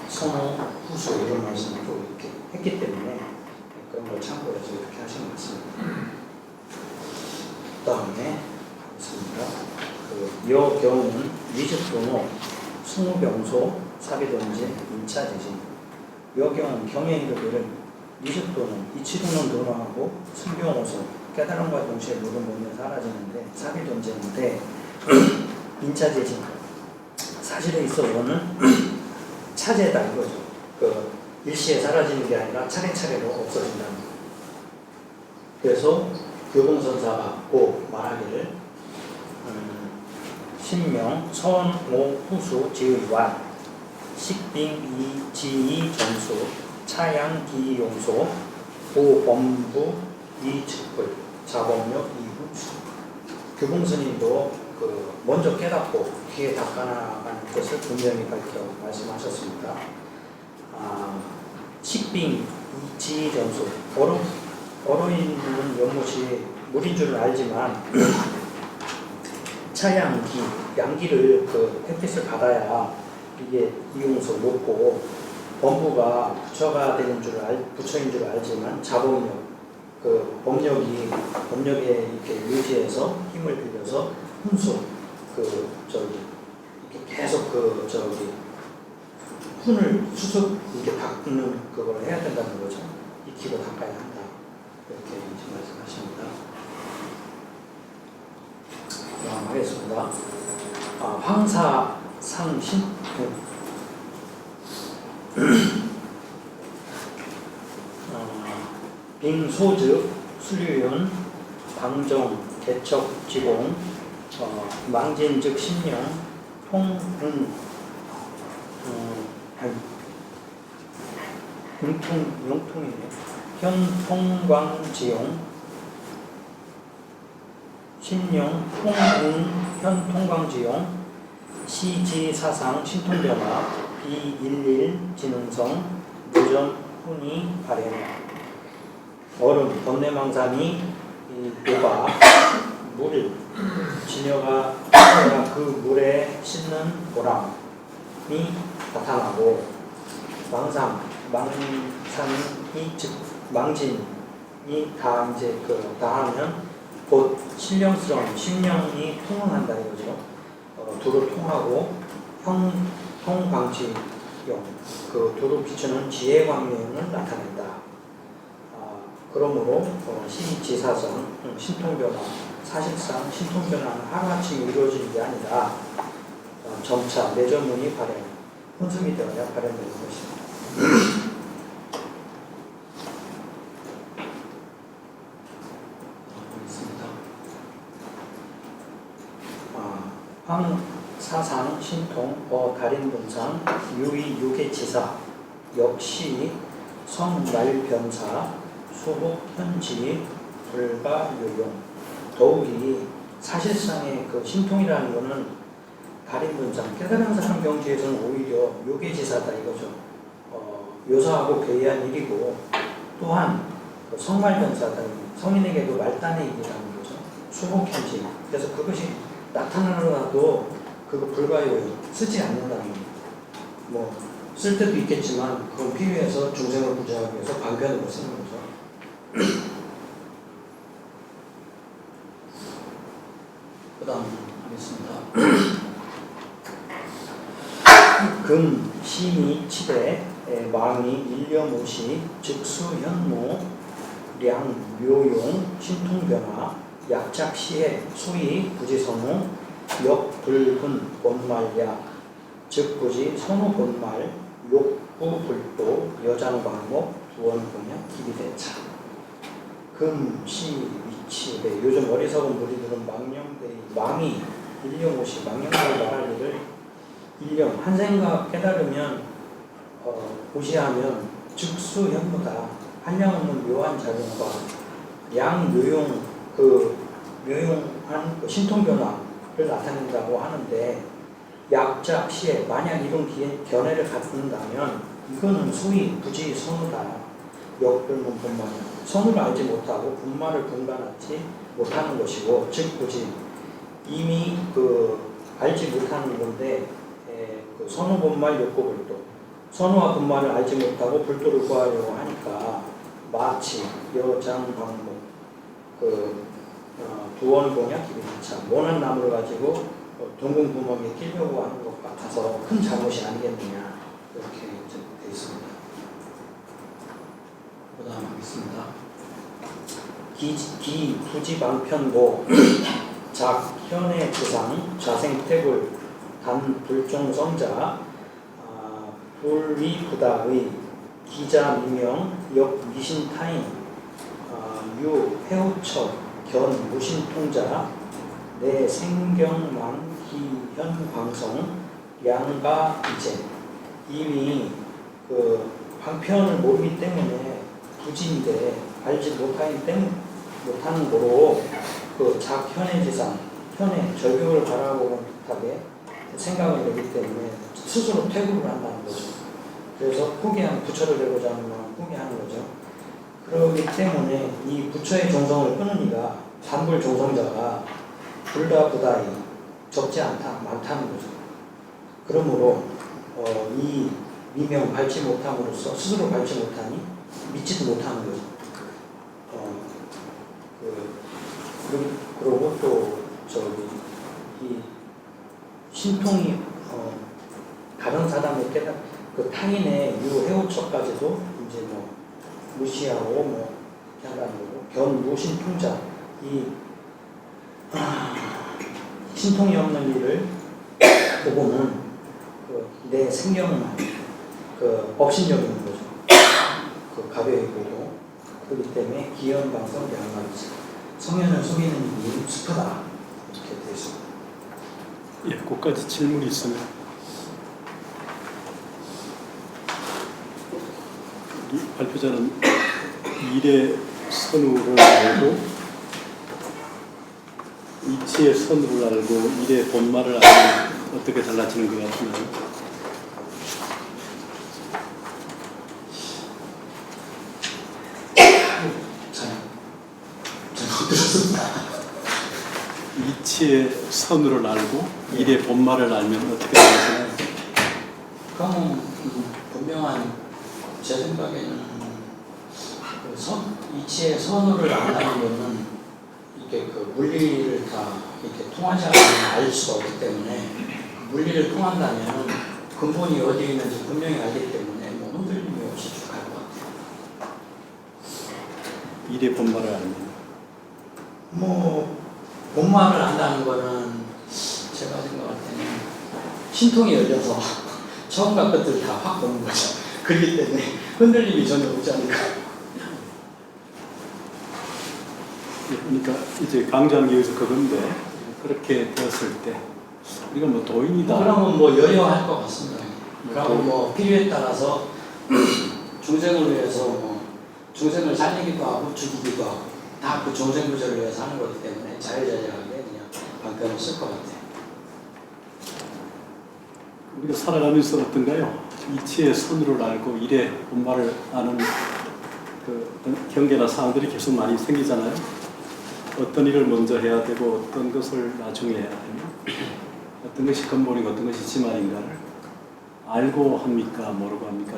선호, 후수 이런 말씀을 또 이렇게 했기 때문에 그런 걸 참고해서 이렇게 하신 것 같습니다. 그 다음에 하겠습니다. 여 경우는 미적도노, 승우병소, 사비던진, 인차재진. 여 경우는 경의 이르기를 미적도는 이치도는 도노하고 승병호소, 깨달음과 동시에 모든 몸이 사라지는데 사비던진인데 인차재진. 사실에 있어서는 차제다 이거죠. 일시에 사라지는 게 아니라 차례차례로 없어진다는 거. 그래서 교봉선사가 고 말하기를 신명, 선오, 후수, 지의완, 식빙, 지의, 점수, 차양, 기용소, 보범부, 이측불, 자범력, 이후수. 교봉스님도 먼저 깨닫고 뒤에 닦아나가는 것을 분명히 말씀하셨습니다. 식빙, 지의, 점수. 얼어있는 연못이 물인 줄은 알지만 차양기, 양기를 햇빛을 받아야 이게 이용소 높고 범부가 부처인 줄 알지만 자범력, 법력에 이렇게 유지해서 힘을 빌려서 훈수, 이렇게 계속 훈을 수습 이렇게 닦는 그걸 해야 된다는 거죠. 익히고 닦아야 한다. 이렇게 이제 말씀하십니다. 하겠습니다. 황사상신 빙소즉 수류윤 방정 개척 지공 망진즉 신령 용통이네. 현통광지용 신령 현통광지용 시지사상 신통변화 비일일 지능성 무전 훈이 발행 얼음 번뇌망상이 녹아 물 진여가 그 물에 씻는 보람이 나타나고 망상이 즉 망진이 다 이제 다하면 곧 신령스러운 심령이 통응한다 이거죠. 두루 통하고 형통광지용 그 두루 비추는 지혜 광명을 나타낸다. 그러므로 시지사상 신통변화 사실상 신통변화는 하루아침에 이루어지는 게 아니라 점차 내전문이 발행 혼습이 되어야 발현되는 것입니다. 황사상 신통 달인분상 유의 유계지사 역시 성말변사 수복 현지 불가요용 더욱이 사실상의 그 신통이라는 것은 달인분상 깨달은 사람 경지에서는 오히려 요계지사다 이거죠. 요사하고 괴이한 일이고 또한 그 성말변사다 성인에게도 말단의 일이라는 거죠. 수복 현지 그래서 그것이 나타나더라도 그거 불가요용 쓰지 않는다는 겁니다. 뭐 쓸 때도 있겠지만 그건 필요해서 중생을 구제하기 위해서 방편으로 쓰는 거죠. 그 다음 하겠습니다. 금, 시미, 치대, 망이, 일념오시, 즉수현모, 량, 묘용, 신통변화, 약작시해, 소위, 부지선호, 역불분, 본말약, 즉 부지, 선호본말, 욕부불도, 여장광목, 두원공약, 기비대차. 금, 시, 위치, 요즘 어리석은 무리들은 망이, 일념오시, 망령되이 말할 일을 일념, 한 생각 깨달으면 고시하면 즉수현무다. 한량없는 묘한 작용과 양묘용 묘용한 그 신통변화를 나타낸다고 하는데 약작 시에 만약 이런 견해를 갖는다면 이거는 소위 부지 선우다. 역불문 분말 선우를 알지 못하고 분말을 분간하지 못하는 것이고 즉 부지 이미 알지 못하는 건데 그 선우 분말 욕구불도 선우와 분말을 알지 못하고 불도를 구하려고 하니까 마치 여장방목 두원공약 기비대차 모난 나무를 가지고 동공 구멍에 끼려고 하는 것 같아서 큰 잘못이 아니겠느냐 이렇게 되어 있습니다. 그 다음 하겠습니다. 기 부지방편보 작현의 부상 자생태불 단불종성자 불위부다의 기자미명 역미신타인 유해우척 견무신통자 내생경망기현광성 양가이제 이미 그 방편을 모르기 때문에 부지인데 알지 못하는 거로 그 작현의지상 현의 절벽을 바라보는 듯하게 생각을 내기 때문에 스스로 퇴구를 한다는 거죠. 그래서 포기하는 부처를 되고자 하는 마음 포기하는 거죠. 그렇기 때문에 이 부처의 종성을 끊은 이가 단불 종성자가 불다부다이 적지 않다 많다는 거죠. 그러므로 이 미명 밟지 못함으로써 스스로 밟지 못하니 믿지도 못하는 거죠. 그리고 또 이 신통이 다른 사람의 그 타인의 유해우처까지도 이제 뭐 무시하고 뭐 약간 변무신통자 이 신통이 없는 일을 보고는 내 생명은 업신여기는 거죠. 가벼이 보고 그렇기 때문에 기연방송 양말이지 성현을 속이는 일이 슬프다 이렇게 되죠. 예, 그까지 질문이 있으면 우리 발표자는 일의 선우를 알고 이치의 선우를 알고 일의 본말을 알면 어떻게 달라지는 것 같나요? 잘못 들었습니다. 이치의 선우를 알고 일의 본말을 알면 어떻게 달라지나요? 그럼 분명한 제 생각에는 이치의 선우를 안다는 것은 이렇게 물리를 다 이렇게 통하지 않으면 알 수가 없기 때문에 물리를 통한다면 근본이 어디에 있는지 분명히 알기 때문에 뭐 흔들림이 없이 쭉 갈 것 같아요. 일의 본말을 알면 뭐 본말을 안다는 거는 제가 생각할 때는 신통이 열려서 처음과 끝을 다 확 보는 거죠. 그렇기 때문에 흔들림이 전혀 없지 않을까. 그러니까 이제 강조하는 게 여기서 그건데 그렇게 되었을 때 우리가 뭐 도인이다. 그러면 뭐 여여할 것 같습니다. 그리고 뭐 필요에 따라서 중생을 위해서 뭐 중생을 살리기도 하고 죽이기도 하고 다 그 중생 구조를 위해서 하는 거기 때문에 자유자재하게 그냥 방편을 쓸 것 같아요. 우리가 살아가면서 어떤가요? 이치의 선우를 알고 일의 본말을 아는 그 어떤 경계나 사항들이 계속 많이 생기잖아요. 어떤 일을 먼저 해야 되고 어떤 것을 나중에 해야 되며 어떤 것이 근본이고 어떤 것이 지말인가를 알고 합니까? 모르고 합니까?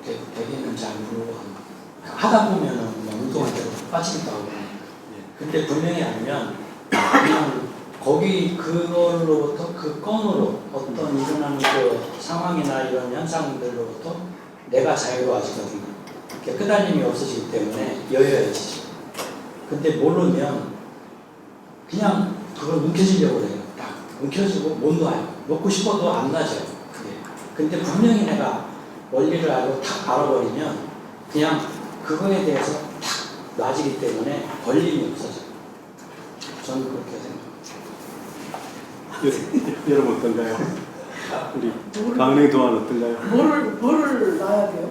되게 대개는 잘 모르고 합니다. 하다 보면은 뭐 운동할 때 빠지기도 하고 근데 분명히 알면 그냥 거기 그걸로부터 그 건으로 어떤 일어나는 그 상황이나 이런 현상들로부터 내가 자유로워지거든요. 끄달림이 없어지기 때문에 여유해지죠. 근데 모르면 그냥 그걸 움켜쥐려고 해요. 딱 움켜쥐고 못 놔요. 놓고 싶어도 안 나죠. 그게. 근데 분명히 내가 원리를 알고 탁 알아버리면 그냥 그거에 대해서 탁 놔지기 때문에 걸림이 없어져요. 저는 그렇게 생각합니다. 여러분 어떤가요? 우리 강릉 동안 어떤가요? 뭐를 놔야 돼요?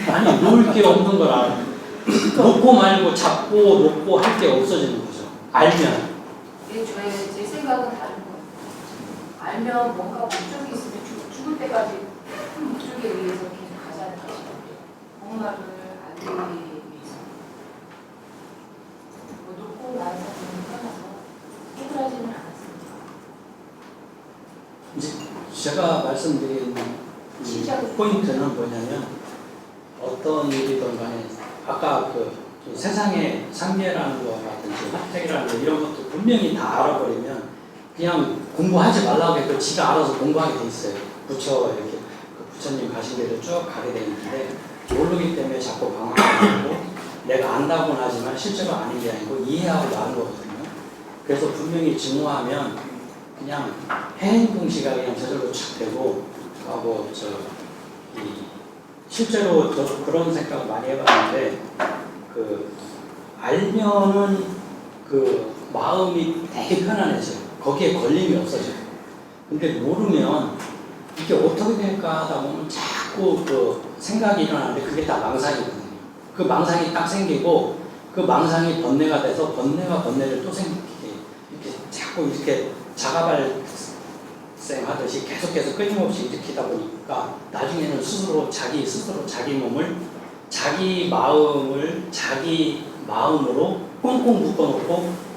아니 놓을 게 없는 걸 알아요. 놓고 말고 잡고 놓고 할 게 없어지는 거죠. 알면. 제 생각은 다른 거예요. 알면 뭔가 목적이 있으면 죽을 때까지 그 목적에 의해서 계속 가자는 것이거든요. 뭔가를 알기 위해서. 뭐 놓고 나서 떠나서 해결하지는 않았습니다. 이제 제가 말씀드린 이 포인트는 뭐냐면 어떤 일이든 간에 아까 그 세상에 상계라는 거 같은지 혜택이라는 거 이런 것도 분명히 다 알아버리면 그냥 공부하지 말라고 해도 지가 알아서 공부하게 돼 있어요. 부처 이렇게 그 부처님 가신 길을 쭉 가게 돼 있는데 모르기 때문에 자꾸 방황하고 내가 안다고는 하지만 실제로 아닌 게 아니고 이해하고 나는 거거든요. 그래서 분명히 증오하면 그냥 해행궁시가 그냥 저절로 착 되고 하고 실제로 저도 그런 생각 많이 해봤는데 그 알면은 그 마음이 되게 편안해져요. 거기에 걸림이 없어져요. 근데 모르면 이게 어떻게 될까 하다 보면 자꾸 그 생각이 일어나는데 그게 다 망상이거든요. 그 망상이 딱 생기고 그 망상이 번뇌가 돼서 번뇌가 번뇌를 또 생기게 이렇게 자꾸 이렇게 자가발생하듯이 계속해서 끊임없이 일으키다 보니까 나중에는 자기 스스로 자기 몸을 자기 마음으로 꽁꽁 묶어놓고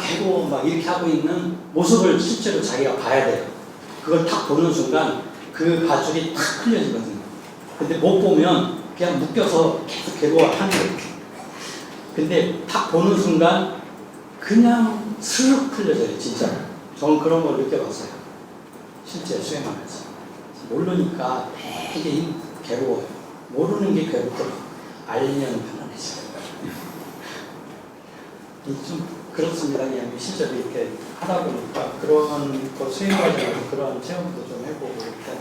개고 막 이렇게 하고 있는 모습을 실제로 자기가 봐야 돼요. 그걸 탁 보는 순간 그 가죽이 탁 풀려지거든요. 근데 못 보면 그냥 묶여서 계속 괴로워하는 거예요. 근데 탁 보는 순간 그냥 스르륵 풀려져요. 진짜 저는 그런 걸 느껴봤어요. 실제 수행하면서. 모르니까 되게 괴로워요. 모르는 게 괴롭더라고요. 알면 편안해져요. 좀 그렇습니다. 그냥 실제로 이렇게 하다 보니까 그런 거 수행 과정에서 그런 체험도 좀 해보고 일단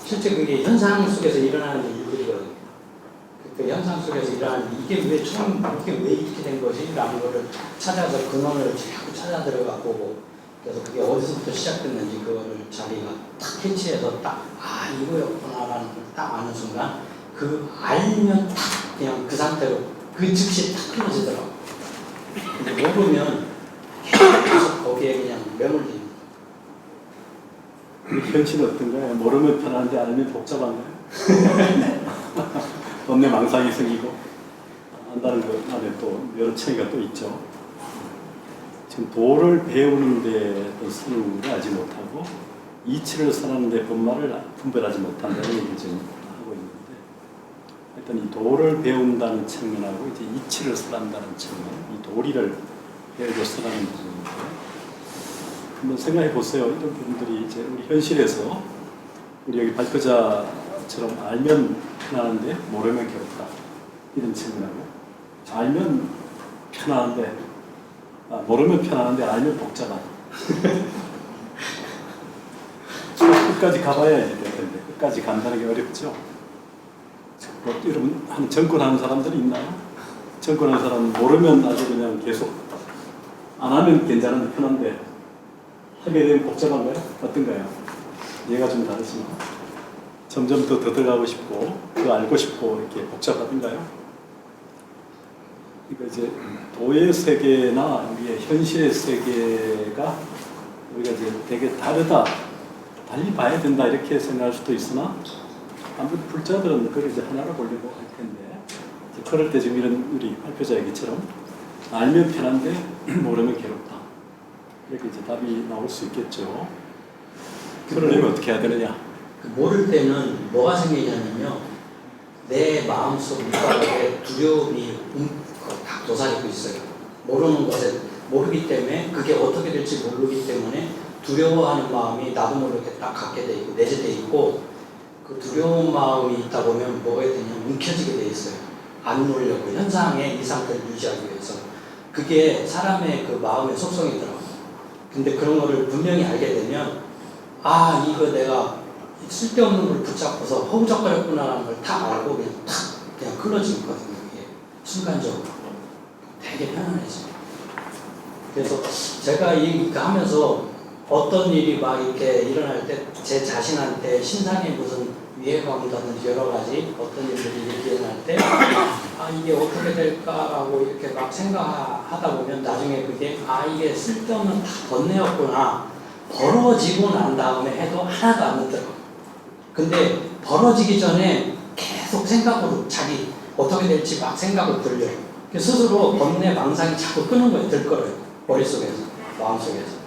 실제 그게 현상 속에서 일어나는 일들이거든요. 그 현상 속에서 일어나는 이게 왜 처음 이게 왜 이렇게 된 거지? 라는 거를 찾아서 근원을 자꾸 찾아 들어가 보고 그래서 그게 어디서부터 시작됐는지 그거를 자기가 딱 캐치해서 딱 이거였구나라는 걸 딱 아는 순간 그 알면 딱 그냥 그 상태로 그 즉시 딱 끊어지더라고요. 근데 모르면 계속 거기에 그냥 매몰립니다. 현실은 어떤가요? 모르면 편한데 알면 복잡한가요? 돈내 망상이 생기고 안다는 것 안에 또 여러 차이가 또 있죠. 지금 도를 배우는데 또 선을 하지 못하고 이치를 선하는데 본말을 분별하지 못한다는 얘기를 지금 하고 있는데 일단 이 도를 배운다는 측면하고 이제 이치를 선한다는 측면, 이 도리를 배우고 선하는 부분인데 한번 생각해 보세요. 이런 분들이 이제 우리 현실에서 우리 여기 발표자처럼 알면 편안한데 모르면 괴롭다 이런 측면하고 알면 편안한데 모르면 편안한데 알면 복잡하다. 끝까지 가봐야지 될 텐데 끝까지 간다는 게 어렵죠. 여러분 한 정권하는 사람들이 있나요? 정권하는 사람은 모르면 아주 그냥 계속 안 하면 괜찮은데 편한데 하게 되면 복잡한가요? 어떤가요? 얘가 좀 다르지만 점점 더 들어가고 싶고 더 알고 싶고 이렇게 복잡하던가요? 그러니까 이제 도의 세계나 우리의 현실의 세계가 우리가 이제 되게 다르다, 달리 봐야 된다 이렇게 생각할 수도 있으나 아무튼 불자들은 그걸 이제 하나로 보려고 할 텐데 그럴 때 지금 이런 우리 발표자 얘기처럼 알면 편한데 모르면 괴롭다 이렇게 이제 답이 나올 수 있겠죠. 그러려면 어떻게 해야 되느냐? 모를 때는 뭐가 생기냐면요. 내 마음속 밑바닥에 두려움이 딱 도사리고 있어요. 모르는 것에 모르기 때문에 그게 어떻게 될지 모르기 때문에 두려워하는 마음이 나도 모르게 딱 갖게 돼 있고 내재돼 있고 그 두려운 마음이 있다 보면 뭐가 되냐면 움켜쥐게 돼 있어요. 안 놀려고 현상의 이 상태를 유지하기 위해서 그게 사람의 그 마음의 속성이더라고요. 근데 그런 거를 분명히 알게 되면 이거 내가 쓸데없는 걸 붙잡고서 허우적거렸구나라는 걸 다 알고 그냥 끊어지거든요. 이게 순간적으로 되게 편안해져요. 그래서 제가 이거 하면서 어떤 일이 막 이렇게 일어날 때 제 자신한테 신상에 무슨 위해가 온다든지 여러 가지 어떤 일들이 이렇게 일어날 때 이게 어떻게 될까라고 이렇게 막 생각하다 보면 나중에 그게 이게 쓸데없는 다 번뇌였구나 벌어지고 난 다음에 해도 하나도 안 늦더라고요. 근데 벌어지기 전에 계속 생각으로 자기 어떻게 될지 막 생각을 돌려요. 스스로 번뇌 망상이 자꾸 끄는 거예요. 들끓어요. 머릿속에서 마음속에서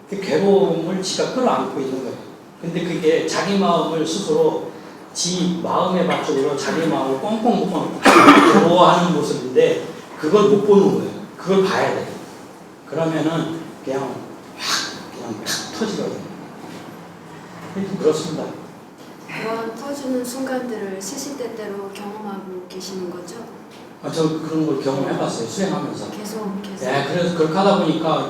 그 괴로움을 지가 끌어안고 있는 거예요. 근데 그게 자기 마음을 스스로 지 마음의 밭쪽으로 자기 마음을 꽁꽁 묶어놓고 괴로워하는 모습인데 그걸 못 보는 거예요. 그걸 봐야 돼요. 그러면은 그냥 탁 터지거든요. 그렇습니다. 그런 터지는 순간들을 시시때때로 경험하고 계시는 거죠? 저 그런 걸 경험해봤어요. 수행하면서. 계속. 네, 그래서 그렇게 하다 보니까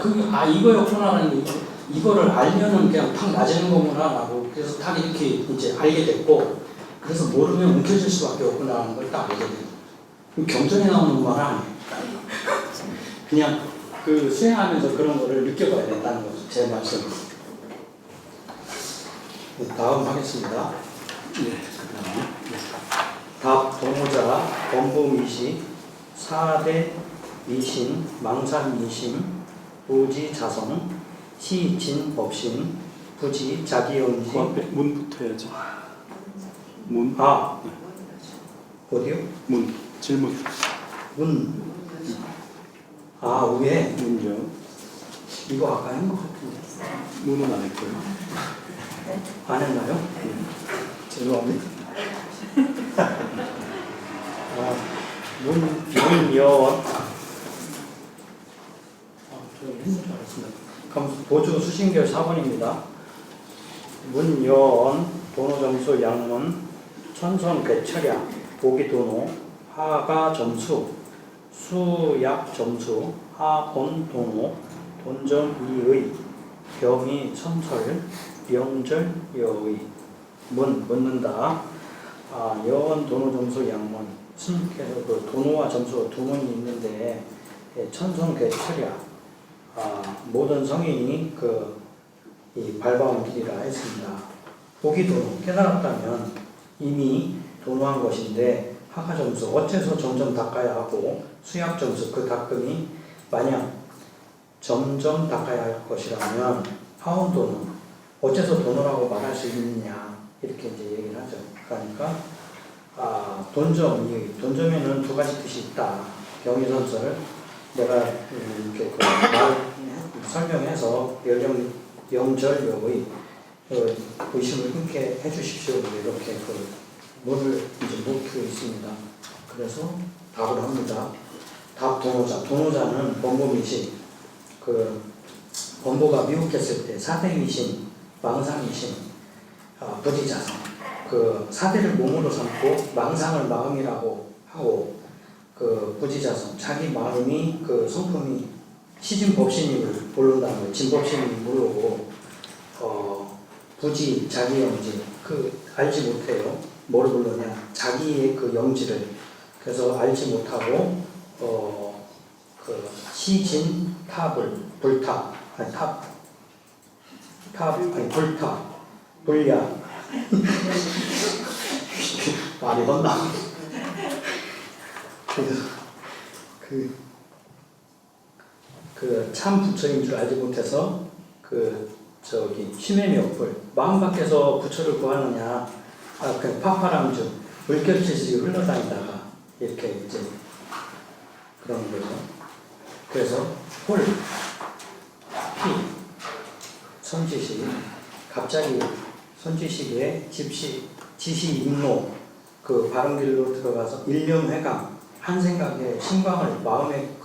이거였구나라는 이거를 알면은 그냥 탁 낮아지는 거구나라고 그래서 탁 이렇게 이제 알게 됐고 그래서 모르면 움켜질 수밖에 없구나라는 걸 딱 알게 돼요. 경전에 나오는 말은 아니에요. 그냥 그 수행하면서 그런 거를 느껴봐야 된다는 거죠. 제 말씀. 다음 하겠습니다. 답 동호자 범부미시 4대 미신 망상미심 부지 자성 시진 법신 부지 자기용지 그 앞에 문부터 해야죠. 문. 어디요? 문. 질문. 문. 위에 문요. 이거 아까 한 것 같은데 문은 안 했고요. 안 했나요? 죄송합니다. 문여원 저 했는 줄 알았습니다. 그럼 보조 수신결 4번입니다. 문여언 도노점수 양문 천선 괴철야 보기도노 하가점수 수약점수 하본도노 돈점이의 병이 천철 영절여의 문 묻는다. 여원 도노점수 양문 스님께서 그 도노와 점수 두 문이 있는데 천선 괴철야 모든 성인이 이 밟아온 길이라 했습니다. 보기도노 깨달았다면 이미 도노한 것인데 하가점수 어째서 점점 닦아야 하고 수약점수 그 닦음이 만약 점점 닦아야 할 것이라면 하온도노 어째서 도노라고 말할 수 있느냐 이렇게 이제 얘기를 하죠. 그러니까 돈점에는 두 가지 뜻이 있다. 병의선설 내가 이렇게 설명해서 영절여의 의심을 끊게 해주십시오. 이렇게 문을 이제 묻고 있습니다. 그래서 답을 합니다. 답 도노자. 도노자는 범보미신. 범보가 미혹했을 때 사대미신, 망상미신, 부지자성. 사대를 몸으로 삼고 망상을 마음이라고 하고 부지자성. 자기 마음이 성품이 시진법신임을 모른다는 거예요. 진법신임을 모르고 부지, 자기 영지 알지 못해요. 뭐를 모르냐? 자기의 영지를. 그래서 알지 못하고 시진 불타 불야 말이 혼나. 참 부처인 줄 알지 못해서 심해미역불 마음 밖에서 부처를 구하느냐 파파람주 물결치듯이 흘러다니다가 이렇게 이제 그런 거죠. 그래서 홀, 피, 선지식 갑자기 선지식에 지시임노 바른길로 들어가서 일념회감 한 생각에 신광을 마음의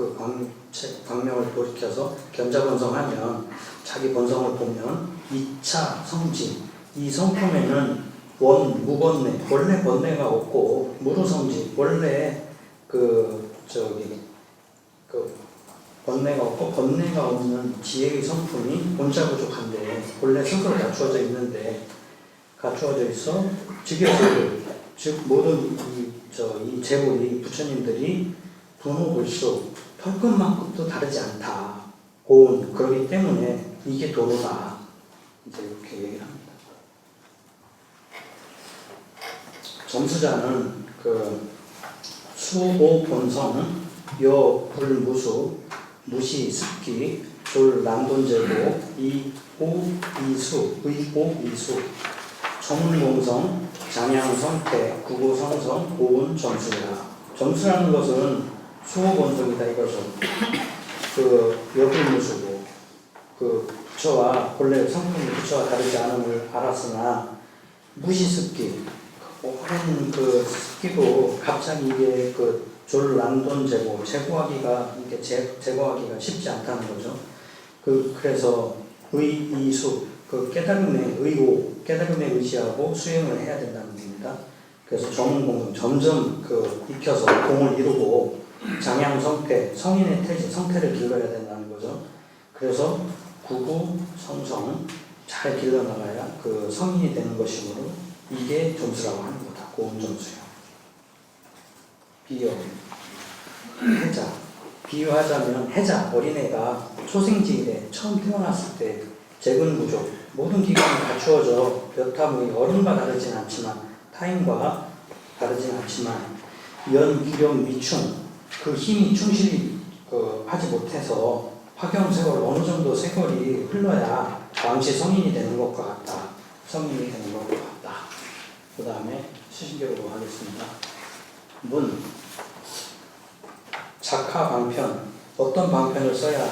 광명을 돌이켜서 견자본성하면 자기 본성을 보면 2차 성지 이 성품에는 무번뇌 원래 번뇌가 없고 무루성지 원래 번뇌가 없고 번뇌가 없는 지혜의 성품이 본자 부족한데 원래 스스로 갖추어져 있는데 갖추어져 있어 즉 모든 이 재물이 부처님들이 도노불수 털끝만큼도 다르지 않다. 고운 그렇기 때문에 이게 도노다. 이제 이렇게 얘기를 합니다. 점수자는 수오 본성, 여 불무수, 무시 습기, 졸 난돈제고, 이오 이수, 의오 이수, 정문공성, 장양성태, 구고성성, 고운 점수야. 점수라는 것은 수호본성이다 이거죠. 여불무수고 부처와 본래 성품이 부처와 다르지 않음을 알았으나 무시습기 오랜 습기도 갑자기 이게 졸난돈 제거하기가 이렇게 제거하기가 쉽지 않다는 거죠. 그래서 의이수 깨달음의 의오 깨달음에 의지하고 수행을 해야 된다는 겁니다. 그래서 정문공성 점점 익혀서 공을 이루고 장양성태 성인의 태지 성태를 길러야 된다는 거죠. 그래서 구구성성 잘 길러나가야 성인이 되는 것이므로 이게 점수라고 하는 거다. 고운 점수요. 비유 해자 비유하자면 해자 어린애가 초생지일에 처음 태어났을 때 재근 부족 모든 기관이 갖추어져 몇 어른과 다르진 않지만 타인과 다르진 않지만 연기령 미충 힘이 충실히 하지 못해서 화경세월 어느 정도 세월이 흘러야 당시 성인이 되는 것과 같다. 성인이 되는 것과 같다. 그 다음에 수신교로 하겠습니다. 문 작하 방편 어떤 방편을 써야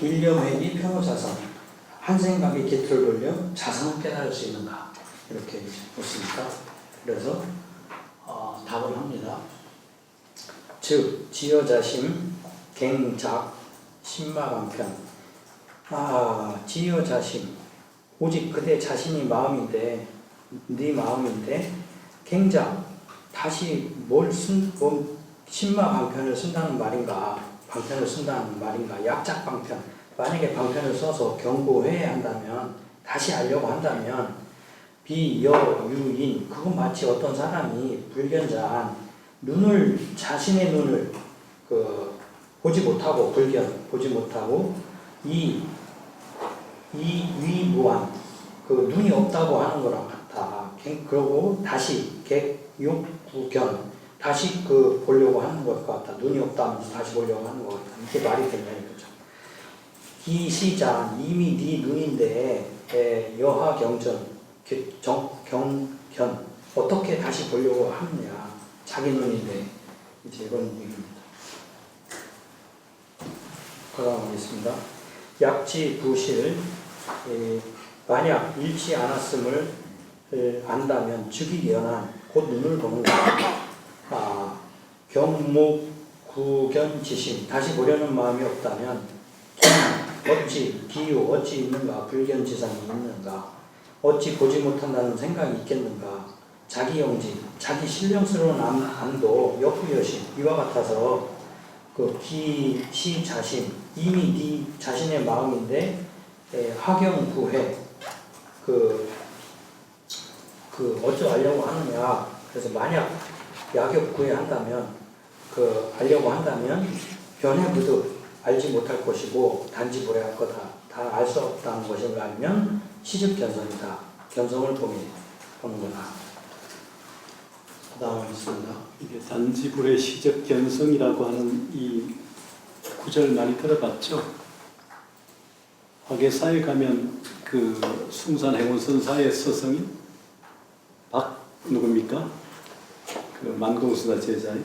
일념회기 편호자성 한 생각에 기틀을 돌려 자성을 깨달을 수 있는가 이렇게 묻습니다. 그래서 답을 합니다. 즉 지여자심 갱작 신마방편 지여자심 오직 그대 자신이 마음인데 네 마음인데 갱장 다시 뭘 신마 방편을 쓴다는 말인가? 방편을 쓴다는 말인가? 약작 방편. 만약에 방편을 써서 경고해야 한다면 다시 알려고 한다면 비여유인 그건 마치 어떤 사람이 불견자한 자신의 눈을 보지 못하고 보지 못하고 위무한 눈이 없다고 하는 거랑 같아. 그러고 다시 객욕구견 다시 보려고 하는 것 같다. 눈이 없다면서 다시 보려고 하는 것 같다. 이게 말이 되냐 이거죠. 기시자 이미 네 눈인데 여하경전 경견 어떻게 다시 보려고 하느냐. 자기 눈인데 이제 이런 얘기입니다. 걸어가겠습니다. 약지 부실 만약 잃지 않았음을 안다면 즉이 연한 곧 눈을 보는 것. 경목구견지심 다시 보려는 마음이 없다면 어찌 기유 어찌 있는가 불견지상이 있는가 어찌 보지 못한다는 생각이 있겠는가 자기영지 자기 신령스러운 암도 역부여심 이와 같아서 기시자심 이미 네 자신의 마음인데 하경구해 어쩌려고 하느냐. 그래서 만약 약욕구해 한다면 알려고 한다면 변해부득 알지 못할 것이고 단지 불해할 거다. 다 알 수 없다는 것을 알면 시집견성이다. 견성을 보는 거다. 그 다음에 있습니다. 이게 단지불의 시적견성이라고 하는 이 구절 많이 들어봤죠? 화계사에 가면 숭산행운선사의 스승인 누굽니까? 만공수사 제자인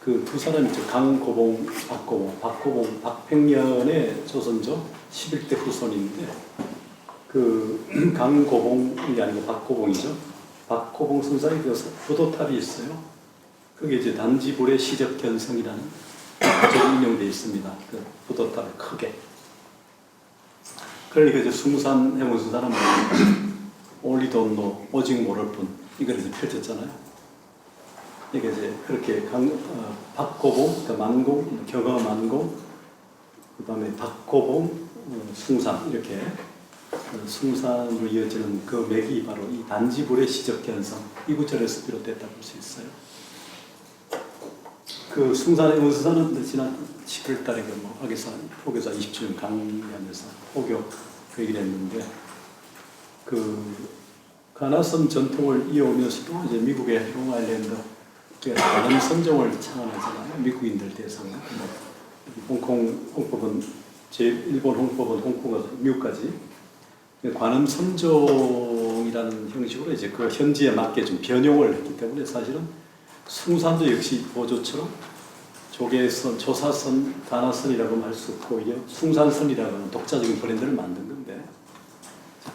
두 사람이죠. 강고봉, 박고봉. 박고봉, 박팽년의 조선조 11대 후손인데 강고봉이 아니고 박고봉이죠. 박고봉 선사의 부도탑이 있어요. 그게 이제 단지불의 시적견성이라는 구절이 인용되어 있습니다. 부도탑이 크게. 그러니까 이제 숭산행운선사는 올리돈노 오직 모를 뿐 이걸 이제 펼쳤잖아요. 이게 이제 그렇게 박고봉, 만공, 경어만공, 그다음에 박고봉, 숭산 이렇게 숭산으로 이어지는 그 맥이 바로 이 단지불의 시적견성 이 구절에서 비롯됐다고 볼 수 있어요. 숭산의 원수사는 지난 11월달에 화계사 포교사 20주년 강의하면서 포교 그 얘기를 했는데 가나섬 전통을 이어오면서도 이제 미국의 롱아일랜드 관음 선종을 창안하잖아요. 미국인들 대상으로. 홍법은 일본 홍법은 홍콩에서 미국까지 관음 선종이라는 형식으로 이제 그 현지에 맞게 좀 변형을 했기 때문에 사실은 숭산도 역시 보조처럼 조계선, 조사선, 가나선이라고 할 수 없고 오히려 숭산선이라고 하는 독자적인 브랜드를 만든 건데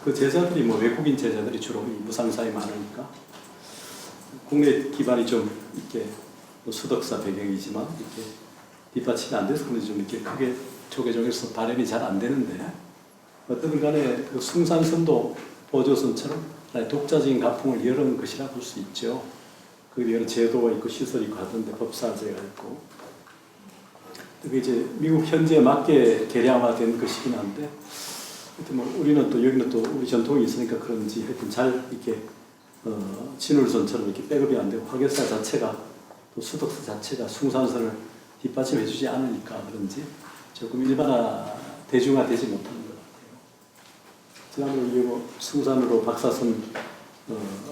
그 제자들이 외국인 제자들이 주로 무상사에 많으니까 국내 기반이 좀 이렇게 수덕사 배경이지만 이렇게 뒷받침이 안 돼서 그런지 좀 이렇게 크게 조계종에서 발현이 잘 안 되는데 어떤 간에 숭산선도 보조선처럼 독자적인 가풍을 열은 것이라 볼 수 있죠. 그 여러 제도가 있고 시설이 있고 하던데 법사제가 있고 그게 이제 미국 현지에 맞게 개량화된 것이긴 한데 우리는 또 여기는 또 우리 전통이 있으니까 그런지 하여튼 잘 이렇게 진울선처럼 이렇게 백업이 안 되고 화계사 자체가 또 수덕사 자체가 숭산선을 뒷받침해 주지 않으니까 그런지 조금 대중화되지 못하는 것 같아요. 지난번에 숭산으로 박사선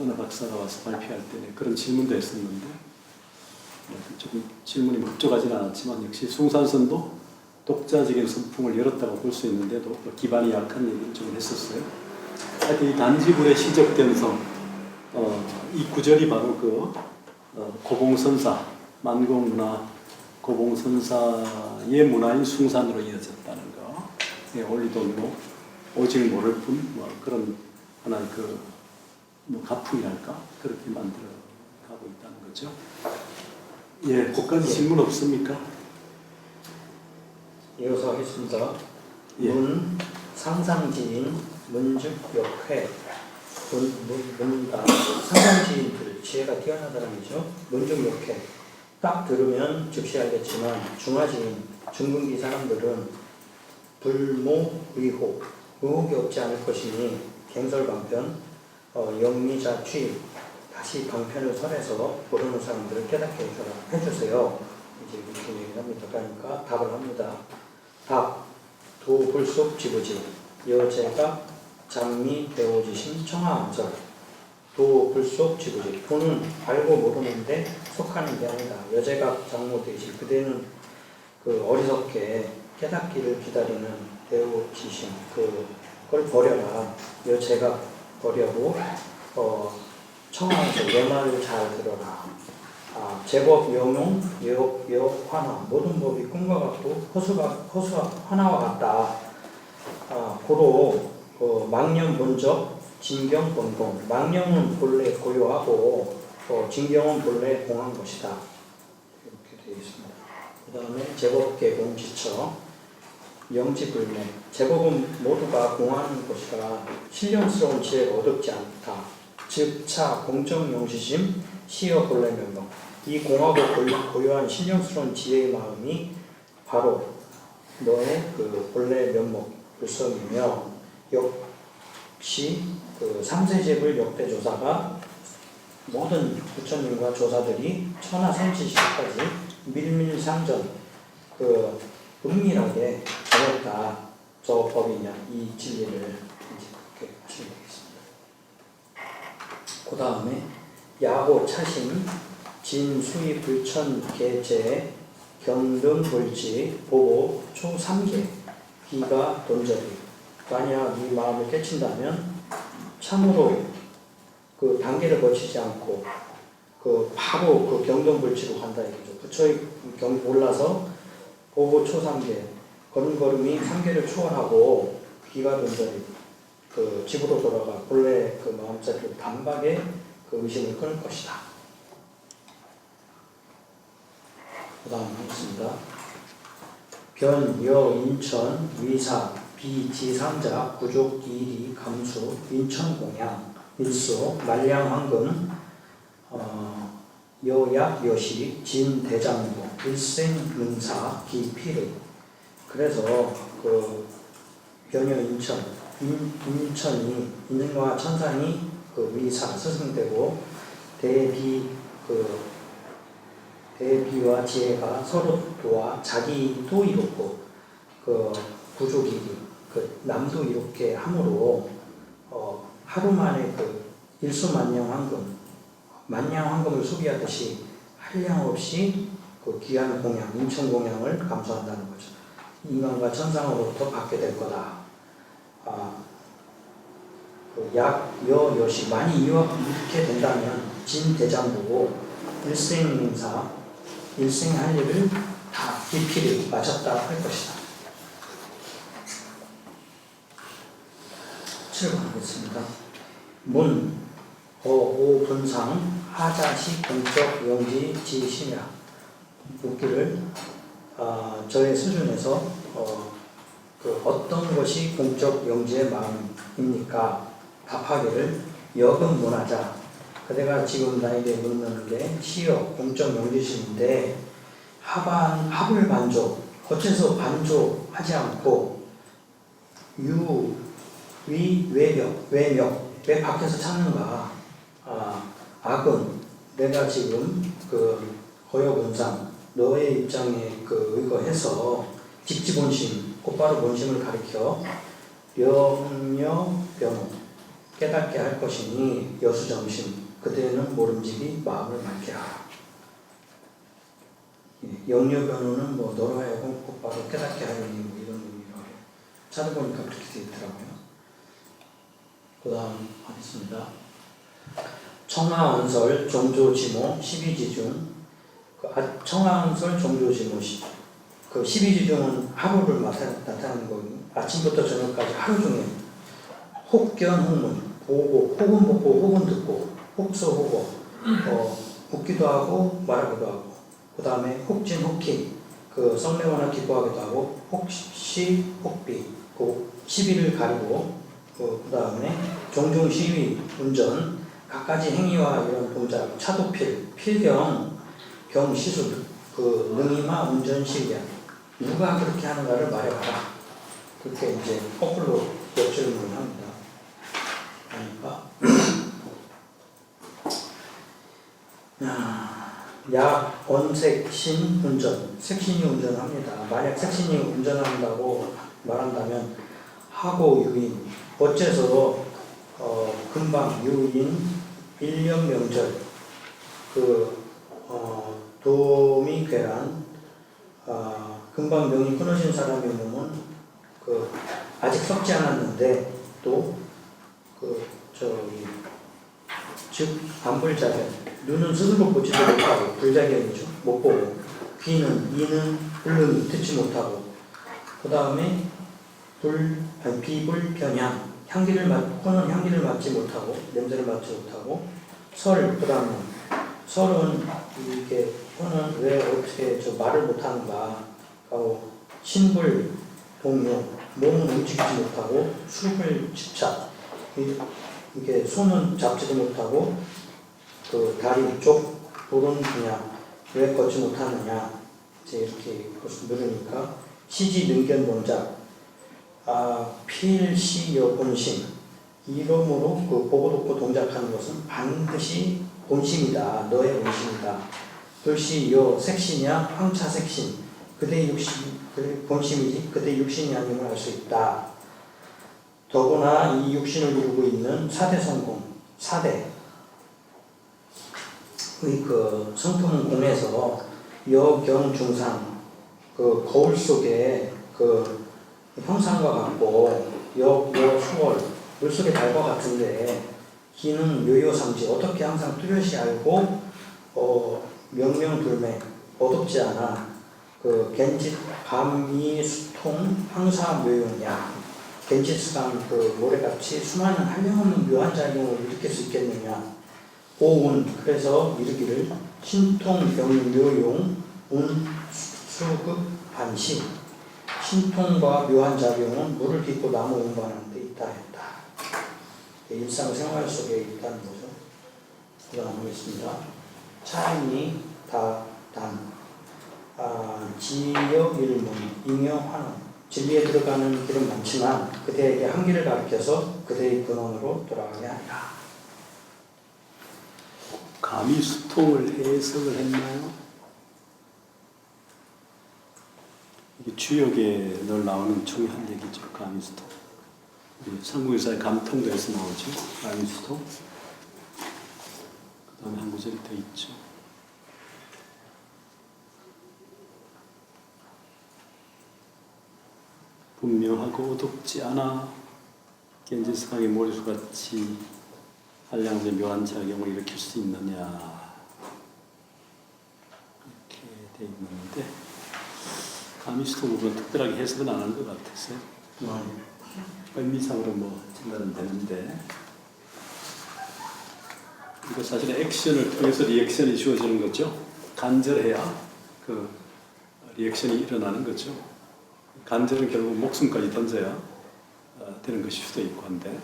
어느 박사가 와서 발표할 때 그런 질문도 했었는데 조금 질문이 법적하지는 않았지만 역시 숭산선도 독자적인 선풍을 열었다고 볼 수 있는데도 기반이 약한 얘기를 좀 했었어요. 하여튼 이 단지불의 시적견성 이 구절이 바로 고봉선사 만공문화 고봉선사의 문화인 숭산으로 이어졌다는 거. 올리돈노 오직 모를 뿐 그런 하나의 가풍이랄까 그렇게 만들어 가고 있다는 거죠. 예, 거기까지 질문 없습니까? 이어서 하겠습니다. 예. 문 상상지인, 문즉역회, 문다. 상상지인들, 지혜가 뛰어난 사람이죠. 문즉역회. 딱 들으면 즉시 알겠지만 중화지인, 중근기 사람들은 불모의혹, 의혹이 없지 않을 것이니 갱설방편, 영리자취, 다시 방편을 설해서 모르는 사람들을 깨닫게 해주세요. 이제 이렇게 얘기를 합니다. 그러니까 답을 합니다. 답, 도불속 지부지, 여제가 장미 대오지심 청하안설. 도불속 지부지, 도는 알고 모르는데 속하는 게 아니다. 여제가 장모 대지, 그대는 그 어리석게 깨닫기를 기다리는 대오지심, 그걸 버려라. 여제가 버려고 청하안설, 내 말을 잘 들어라. 제법 영용, 여환화, 모든 법이 꿈과 같고 허수와 환화와 같다. 고로 망념 본적, 진경 본공. 망념은 본래 고요하고 진경은 본래 공한 것이다. 이렇게 되어 있습니다. 그 다음에 제법계 공지처, 영지불매. 제법은 모두가 공하는 것이라 신령스러운 지혜가 얻지 않다. 즉, 차 공정용시심, 시여 본래 면목. 이 공하고 고요한 신령스러운 지혜의 마음이 바로 너의 그 본래 면목, 불성이며, 역시 그 삼세제불 역대조사가 모든 부처님과 조사들이 천하선지시까지 밀밀상전, 그 은밀하게 전했다. 저 법이냐, 이 진리를 이제 그렇게 하시면 되겠습니다. 그 다음에 야호 차심, 진, 수의, 불천, 개제, 경등, 불지, 보고, 초 3개, 기가, 돈절이. 만약 이 마음을 깨친다면 참으로 그 단계를 거치지 않고 바로 그 경등불지로 간다 이거죠. 부처의 경 올라서 보고 초 3개, 걸음걸음이 3개를 초월하고 기가, 돈절이 그 집으로 돌아가 본래 그 마음자리로 단박에 그 의심을 끊을 것이다. 그 다음 하겠습니다. 변, 여, 인천, 위사, 비, 지상자, 구족, 이리, 감수, 인천공양, 일소, 말량, 황금, 여약, 여시, 진, 대장부, 일생, 능사, 기, 피르. 그래서 그 변여, 인천, 인천이 인과 천상이 그 위사, 스승되고 대비와 지혜가 서로 도와 자기도 이롭고 그 부족이 그 남도 이롭게 함으로 하루 만에 그 일수만냥 황금, 만냥 황금을 소비하듯이 한량 없이 그 귀한 공양, 인천 공양을 감수한다는 거죠. 인간과 천상으로부터 받게 될 거다. 그 약, 여, 여시 많이 이렇게 된다면 진 대장부고 일생능사, 일생할 일을 다 기필히 마쳤다 할 것이다. 7번 하겠습니다. 문, 오, 분상, 하자시, 공적, 영지, 지심야. 묻기를 저의 수준에서 어떤 것이 공적 영지의 마음입니까? 답하기를 여금 문하자. 그대가 지금 나에게 묻는 게 시여 공적 영지심인데 합을 반조, 어째서 반조하지 않고 유, 위, 외명, 왜 밖에서 찾는가? 악은 내가 지금 그 거여본상 너의 입장에 그 의거해서 직지본심, 곧바로 본심을 가리켜 명여 변호 깨닫게 할 것이니 여수정심 그대는 모름지기 마음을 맑게 하라. 영여 변호는 뭐 너로 하여금 곧바로 깨닫게 하려니 뭐 이런 의미로 찾아보니까 그렇게 되어 있더라고요. 그 다음 하겠습니다. 청하언설 종조지모 12지중 청하언설 종조지모 그 12지중은 하루를 나타내는 거거든요. 아침부터 저녁까지 하루 종일 혹견 혹문 보고 혹은 보고 혹은 듣고 혹서 혹어 웃기도 하고 말하기도 하고 그 다음에 혹진 혹희 그 썩내거나 기뻐하기도 하고 혹시 혹비 그 시비를 가리고 그 다음에 종종 시위, 운전, 갖가지 행위와 이런 동작, 차도필, 필경, 경시술, 그 능이마 운전 시위야. 누가 그렇게 하는가를 말해봐라. 그렇게 이제 거꾸로 역질문을 합니다. 그러니까 약, 언색, 신, 운전. 색신이 운전합니다. 만약 색신이 운전한다고 말한다면 하고 유인, 어째서 금방 유인, 일년 명절, 도미 괴란, 금방 명이 끊어진 사람의 몸은 아직 썩지 않았는데 즉 안불자견, 눈은 스스로 보지도 못하고 불자견이죠. 못 보고, 이는 불능이 듣지 못하고, 그 다음에 비불변향, 코는 향기를 맡지 못하고 냄새를 맡지 못하고, 그 다음에 설은 이렇게 코는 왜 어떻게 말을 못하는가 하고, 신불 동요, 몸은 움직이지 못하고 수를 집착, 이게 손은 잡지도 못하고 다리 쪽 볼은 그냥 왜 걷지 못하느냐 이제 이렇게 물으니까 시지 능견 동작, 필시여 본심, 이러므로 보고 듣고 동작하는 것은 반드시 본심이다. 너의 본심이다. 글씨여 색신이야 황차 색신, 그대의 본심이지 그대의 육신이 아님을 알 수 있다. 더구나 이 육신을 이루고 있는 4대 성공, 4대의 성품공에서 여경중상, 거울 속에 형상과 같고 여수월, 물속의 달과 같은데, 기는 묘요상지, 어떻게 항상 뚜렷이 알고 명명불명, 어둡지 않아. 겐짓 감이 수통 항사 묘용이야. 겐지스강 모래같이 수많은 한량없는 묘한 작용을 일으킬 수 있겠느냐. 오운, 그래서 이르기를 신통 병묘용 운수급 반시, 신통과 묘한 작용은 물을 빚고 나무 운반하는 데 있다 했다. 일상생활 속에 있다는 거죠. 그 다음 하겠습니다. 차이니 단, 지여일문, 잉여환원, 진리에 들어가는 길은 많지만 그대에게 한계를 가르쳐서 그대의 근원으로 돌아가게 하리라. 감히 수통을 해석을 했나요? 이게 주역에 늘 나오는 중요한 얘기죠. 감히 수통. 삼국유사의 감통도에서 나오죠. 감히 수통. 그 다음에 한 구절이 더 있죠. 분명하고 어둡지 않아 겐지스강의 모래수같이 한량의 묘한 작용을 일으킬 수 있느냐, 이렇게 돼 있는데 가미스토 부분 특별하게 해석은 안 한 것 같았어요. 의미상으로 진단은 되는데, 이거 사실 액션을 통해서 리액션이 주어지는 거죠. 간절해야 리액션이 일어나는 거죠. 간절은 결국 목숨까지 던져야 되는 것일 수도 있고 한데,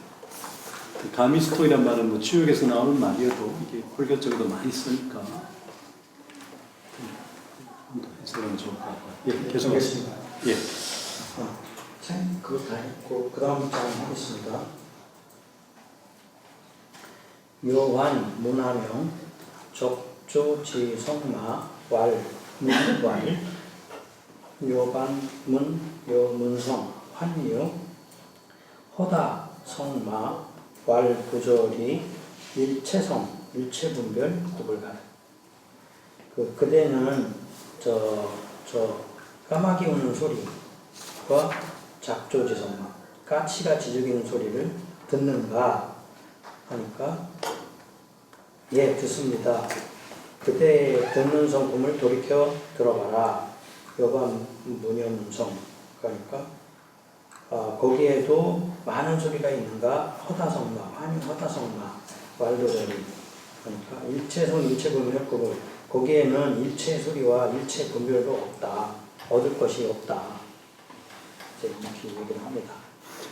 가미스토이란 말은 주역에서 나오는 말이어도 이게 불교 쪽에도 많이 쓰니까 해석은 좋을 것 같아요. 예, 계속하겠습니다. 예. 그거 다 했고 그 다음 장 하겠습니다. 묘환 문화명 적조지성마 문왈 묘반 묘문성 환유 허다 성마 왈부조리 일체성 일체분별 구불갈. 그대는 까마귀 우는 소리와 작조지성마 까치가 지저귀는 소리를 듣는가 하니까 예 듣습니다. 그대의 듣는 성품을 돌이켜 들어봐라. 여반 무념성, 그러니까 거기에도 많은 소리가 있는가? 허다성마, 환유 허다성마, 왈도저리, 그러니까 일체성 일체분별 구분, 거기에는 일체 소리와 일체 분별도 없다. 얻을 것이 없다. 이제 이렇게 얘기를 합니다.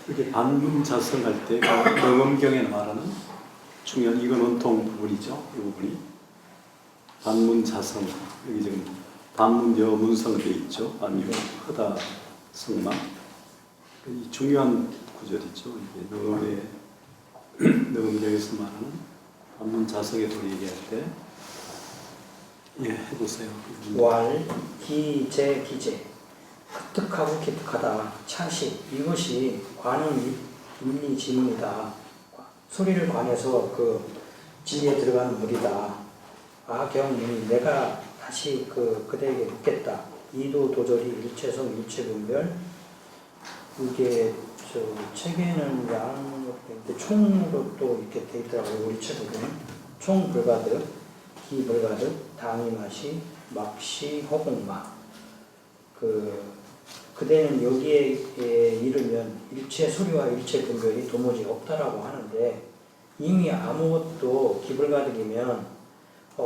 이렇게 반문자성할 때 명엄경에 말하는 중요한 이건 원통 부분이죠. 이 부분이 반문자성 여기 지금 반문여 문성 돼 있죠. 아니요 허다 성만 이 중요한 구절이죠. 이게 명엄경에서 말하는 반문자성에 대해 얘기할 때 예, 해보세요. 왈, 기재, 기재. 획득하고 기특하다. 차식. 이것이 관은 윤리 지문이다. 소리를 관해서 그 진리에 들어가는 물이다. 아경문이 내가 다시 그대에게 묻겠다. 이도 도저히 일체성 일체분별. 이게 저 책에는 양인데 총으로 또 이렇게 돼 있더라고요. 우리 책에는 총불가득, 기불가득, 당이마시, 막시, 허공마. 그대는 여기에 이르면 일체 소리와 일체 분별이 도무지 없다라고 하는데 이미 아무것도 기불가득이면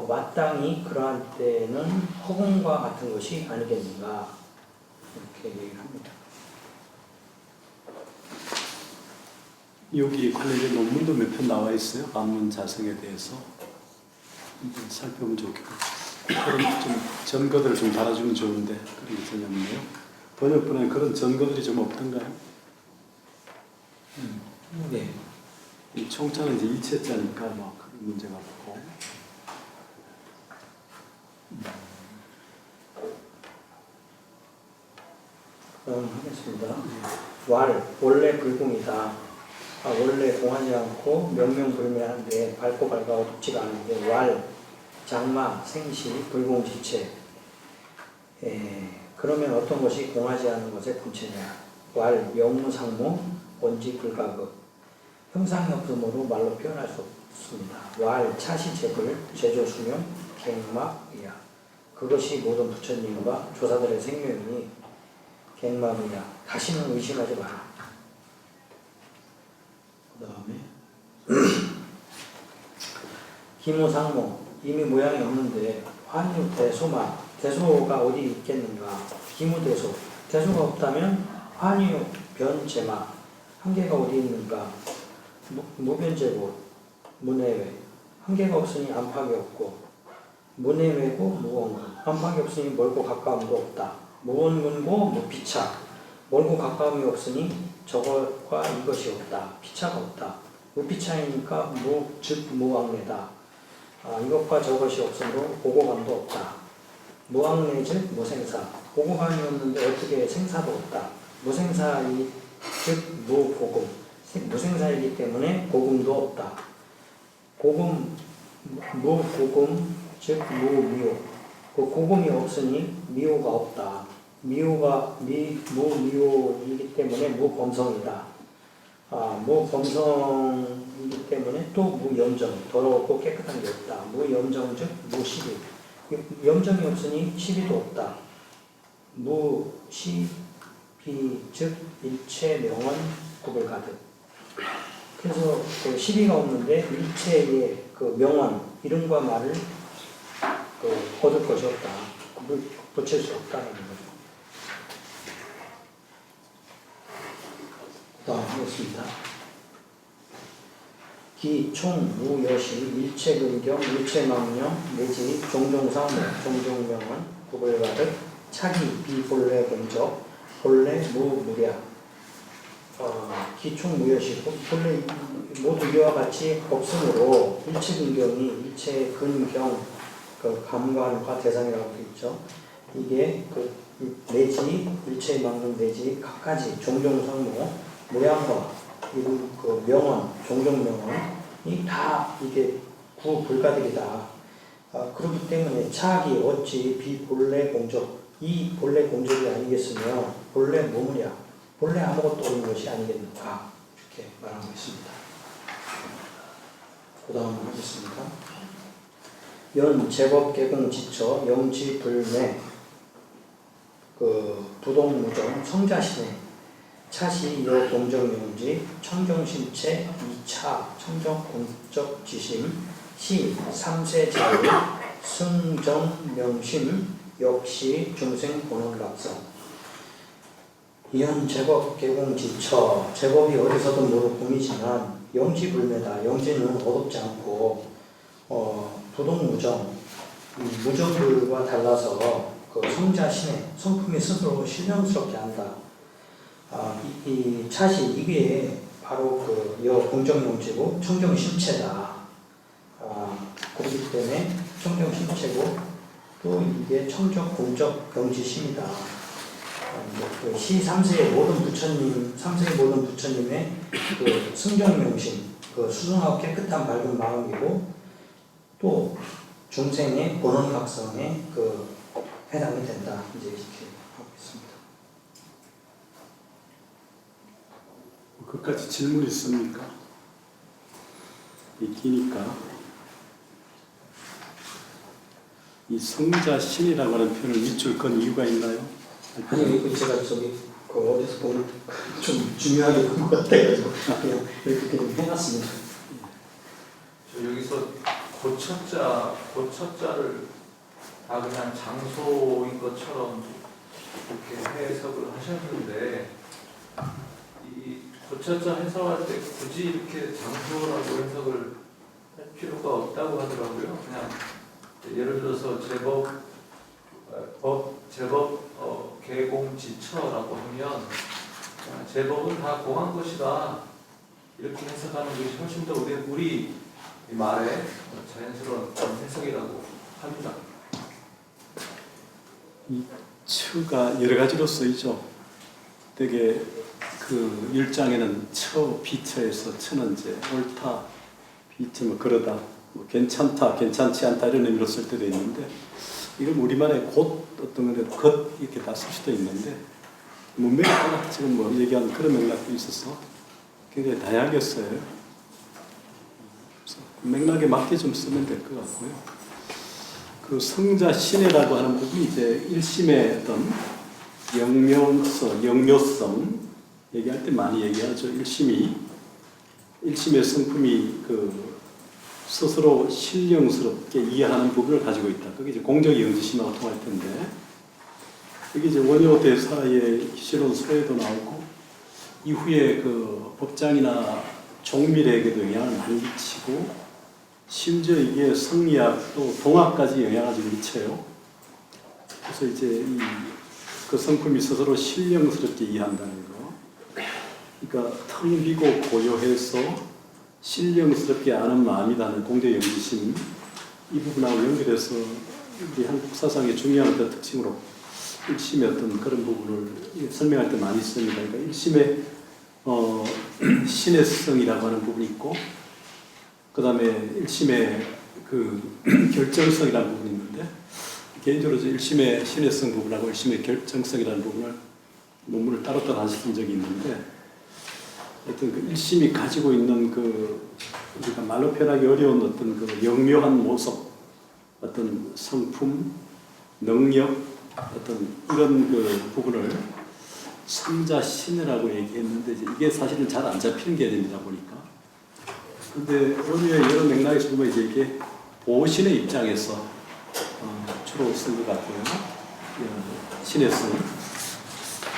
마땅히 그러한 때는 허공과 같은 것이 아니겠는가 이렇게 얘기를 합니다. 여기 관련된 논문도 몇 편 나와 있어요. 반문자성에 대해서 살펴보면 좋겠고 그런 좀 전거들을 좀 달아주면 좋은데 그런 게 전혀 없네요. 번역본에 그런 전거들이 좀 없던가요? 네. 이 총자는 이제 이체자니까 뭐 그런 문제가 없고. 하겠습니다. 왈, 원래 불공이다. 원래 공하지 않고 명명불명한데 밝고 밝아도 덥지가 않은데 왈, 장마, 생시, 불공지체. 그러면 어떤 것이 공하지 않은 것의 본체냐? 왈, 명무상무, 원지불가급. 형상이 없으므로 말로 표현할 수 없습니다. 왈, 차시제불, 제조수명, 갱막이야. 그것이 모든 부처님과 조사들의 생명이니 갱막이야. 다시는 의심하지 마라. 그 다음에 기무상무, 이미 모양이 없는데 환유 대소마, 대소가 어디 있겠는가? 기무대소, 대소가 없다면 환유 변제마, 한계가 어디 있는가? 무변제고 문해외, 한계가 없으니 안팎이 없고 문해외고 무원군, 안팎이 없으니 멀고 가까움도 없다. 무원군고 무피차, 멀고 가까움이 없으니 저것과 이것이 없다. 피차가 없다. 무피차이니까 즉 무왕래다. 이것과 저것이 없으므로 보고감도 없다. 무왕래 즉 무생사. 보고감이 없는데 어떻게 생사도 없다. 무생사이 즉 무보금. 무생사이기 때문에 고금도 없다. 고금, 무고금 즉 무미호. 그 고금이 없으니 미호가 없다. 무미호이기 때문에 무범성이다. 무범성이기 때문에 또 무염정, 더럽고 깨끗한 게 없다. 무염정 즉 무시비. 염정이 없으니 시비도 없다. 무시비 즉 일체명언 구불가득. 그래서 그 시비가 없는데 일체의 그 명언, 이름과 말을 얻을 것이 없다. 붙일 수 없다는 거죠. 다음 하겠습니다. 기, 총, 무, 여시, 일체근경, 일체망령, 내지, 종종상무, 종종명언, 구불가득, 차기, 비본래 공적, 본래, 무무량. 기총 무여시, 본래 모두 이와 같이 없으므로 일체근경이 일체근경, 감관과 대상이라고 되어 있죠. 이게 내지, 일체망령 내지, 각가지, 종종상무, 모양과 그 명언, 종종명언이 다 이게 구불가득이다. 그렇기 때문에 차기, 어찌, 비본래 공적, 이 본래 공적이 아니겠으며 본래 무무냐, 본래 아무것도 없는 것이 아니겠는가 이렇게 말하고 있습니다. 그 다음 하겠습니다. 연, 제법, 개공, 지처, 영지, 불매, 부동무정, 성자신의 차시, 여, 동정용지, 청정신체, 2차, 청정공적지심, 시, 3세 자유, 승정명심, 역시 중생본원락성. 이현 제법 개공지처 제법이 어디서든 모두 공이지만 영지불매다. 영지는 어둡지 않고 부동무정 이 무정들과 달라서 그 성자 신의 성품이 스스로 신령스럽게 한다. 이 차시 이게 바로 그 공정영지고 청정심체다. 그렇기 때문에 청정심체고 또 이게 청적 공적 영지심이다. 그 시 3세의 모든 부처님의 그 승정명심, 그 수승하고 깨끗한 밝은 마음이고 또 중생의 본원각성에 그 해당이 된다. 이제 이렇게 하고 있습니다. 그까지 질문 있습니까? 기니까 이 성자 신이라고 하는 표현을 밑줄 건 이유가 있나요? 아니 이거 제가 그 어디서 보면 좀 중요하게 본 것 같아가지고 그냥 이렇게 좀 해놨습니다. 저 여기서 고처자를 다 그냥 장소인 것처럼 이렇게 해석을 하셨는데 이 고처자 해석할 때 굳이 이렇게 장소라고 해석을 할 필요가 없다고 하더라고요. 그냥 예를 들어서 제법 개공지처라고 하면 제법은 다 공한 것이다 이렇게 해석하는 것이 훨씬 더 우리 말에 자연스러운 해석이라고 합니다. 이 처가 여러 가지로 쓰이죠. 되게 그 일장에는 처, 비처에서 처는 이제 옳다, 비처 뭐 그러다, 뭐 괜찮다, 괜찮지 않다 이런 의미로 쓸 때도 있는데 이건 우리말에 곧 어떤 건데 겉 이렇게 다 쓸 수도 있는데 문맥에 따라 지금 뭐 얘기하는 그런 맥락도 있어서 굉장히 다양하게 써요. 그래서 맥락에 맞게 좀 쓰면 될 것 같고요. 그 성자 신해라고 하는 부분이 이제 일심의 어떤 영묘성 얘기할 때 많이 얘기하죠. 일심의 성품이 그 스스로 신령스럽게 이해하는 부분을 가지고 있다. 그게 이제 공적 영지심하고 통할 텐데, 여기 이제 원효 대사의 기시론 소에도 나오고, 이후에 그 법장이나 종밀에게도 영향을 많이 미치고, 심지어 이게 성리학 또 동학까지 영향을 좀 미쳐요. 그래서 이제 그 성품이 스스로 신령스럽게 이해한다는 거. 그러니까 텅 비고 고요해서 신령스럽게 아는 마음이라는 공적 영지심, 이 부분하고 연결해서 우리 한국 사상의 중요한 어떤 특징으로 일심의 어떤 그런 부분을 설명할 때 많이 씁니다. 그러니까 일심의 신의성이라고 하는 부분이 있고, 그 다음에 일심의 그 결정성이라는 부분이 있는데, 개인적으로 일심의 신의성 부분하고 일심의 결정성이라는 부분을 논문을 따로따로 하신 적이 있는데, 어떤 그 일심이 가지고 있는 그 우리가 말로 표현하기 어려운 어떤 그 영묘한 모습, 어떤 성품, 능력, 어떤 이런 그 부분을 성자 신이라고 얘기했는데 이게 사실은 잘 안 잡히는 개념이다 보니까. 근데 원유의 여러 맥락에서 보면 이제 이게 보신의 입장에서 주로 쓴 것 같고요. 신의 성,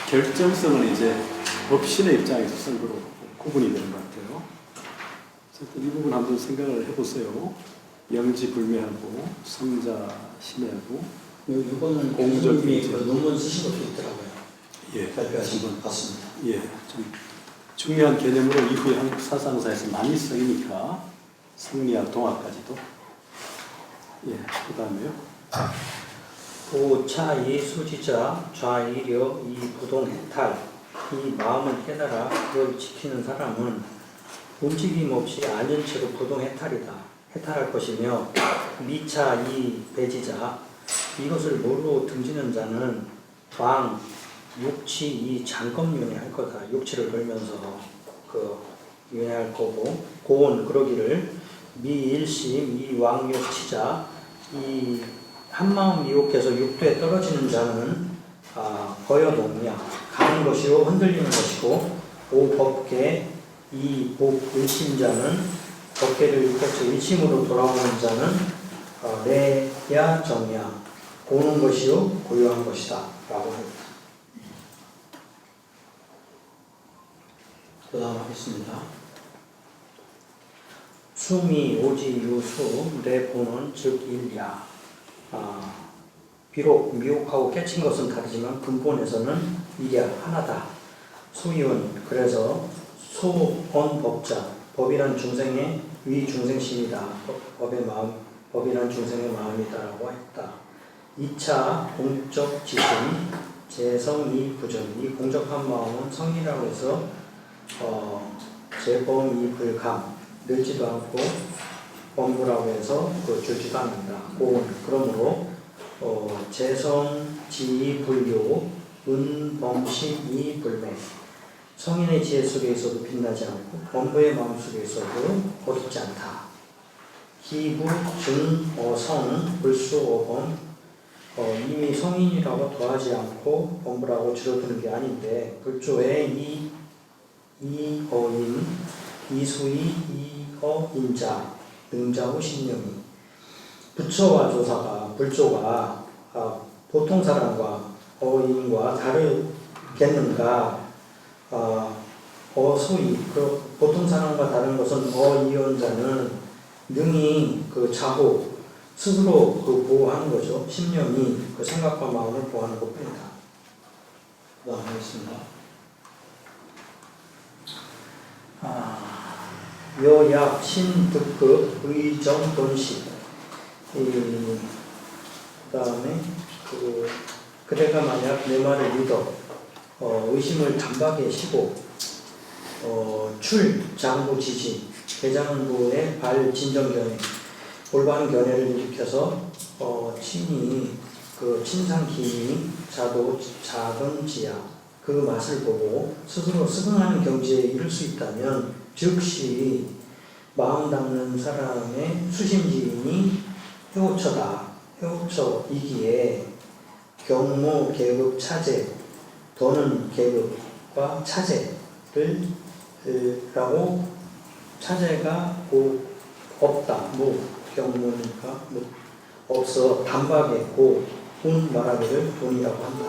결정성은 이제 법신의 입장에서 쓴 거로 구분이 되는 것 같아요. 그래서 이 부분 한번 생각을 해보세요. 영지불매하고 성자 신하고 이거는 공주님이 그 논문 쓰신 것도 있더라고요. 예, 발표하신 것 같습니다. 예, 좀 중요한 개념으로 이후에 한국 사상사에서 많이 쓰이니까 성리학 동학까지도. 예, 그 다음에요. 보차이 수지자 좌이려 이 부동해탈 이 마음을 깨달아 그걸 지키는 사람은 움직임 없이 앉은 채로 부동해탈이다. 해탈할 것이며 미차 이 배지자 이것을 모르고 등지는 자는 왕 육치 이 잠검윤회할 거다. 육치를 걸면서 그 윤회할 거고 고온 그러기를 미일심 이 왕육치자 이 한마음 미혹해서 육도에 떨어지는 자는 거여동냐 가는 것이요 흔들리는 것이고 오법계 이 복일심자는 법계를 육법체 일심으로 돌아오는 자는 내야 정야 오는 것이요 고요한 것이다 라고 합니다. 그 다음 하겠습니다. 수미 오지 유수 내 보는 즉 일야. 비록 미혹하고 깨친 것은 다르지만 근본에서는 일야 하나다. 수이은 그래서 소언법자 법이란 중생의 위중생심이다. 법이란 중생의 마음이다라고 했다. 2차 공적 지심 재성이 부정. 이 공적한 마음은 성이라고 해서 재범이 불감 늘지도 않고 범부라고 해서 줄지도 않는다. 고은 그러므로 재성지이 불요 은범심이 불매. 성인의 지혜 속에 있어도 빛나지 않고 범부의 마음 속에 있어도 어둡지 않다. 기부 증어성 불수어범. 이미 성인이라고 더하지 않고 범부라고 줄여두는 게 아닌데 불조의 이어인 이수이 이어인자 능자후 신명이. 부처와 조사가 불조가 보통 사람과 어인과 다르겠는가? 어소이 보통 사람과 다른 것은 어이언자는 능히 자고 스스로 보호하는 거죠. 신념이 생각과 마음을 보호하는 것뿐이다. 그 다음 하겠습니다. 여약 신득급 의정 돈식. 그 다음에 그대가 만약 내 말을 믿어 의심을 단박에 쉬고 출장부 지지 대장부의 발진정견해 올바른 견해를 일으켜서 친히 친상기니 자도 작은 지야 그 맛을 보고 스스로 스승하는 경지에 이를 수 있다면 즉시 마음 닦는 사람의 수심지인이 헤엄쳐이기에 경무 계급 차제 더는 계급과 차제를 라고 차제가 없다 경무니까 없어 단박에 운 말하기를 돈이라고 한다.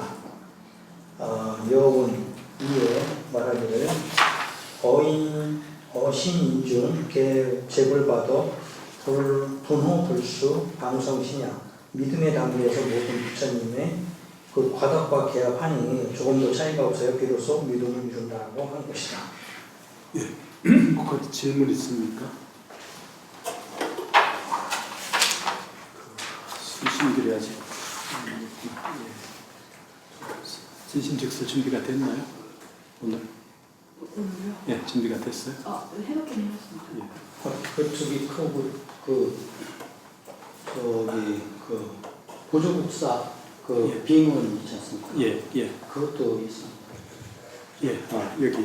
여운 이에 말하기를 어신인중 재불받아 분호 불수 방성신야. 믿음의 단계에서 모든 부처님의 과덕과 개합하니 조금도 차이가 없어요. 비로소 믿음을 이룬다고 한 것이다. 어디 질문 있습니까? 수신드려야지. 진심즉설 준비가 됐나요? 오늘? 오늘요? 예, 준비가 됐어요? 해놓긴 해놨습니다. 저기 보조국사 예. 빙은 있지 않습니까? 예. 그것도 있습니다. 예. 여기에.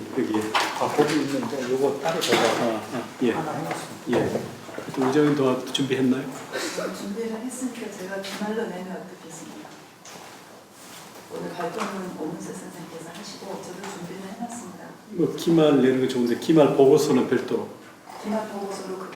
거기 있는데 요거 따로 제가 예. 하나 해놨습니다. 예. 우정인 도 준비했나요? 준비를 했으니까 제가 기말로 내면 어떻겠습니까? 오늘 발동은 오문세 선생님께서 하시고 저도 준비를 해놨습니다. 기말 내는 거 좋은데 기말 보고서는 별도로. 기말 보고서로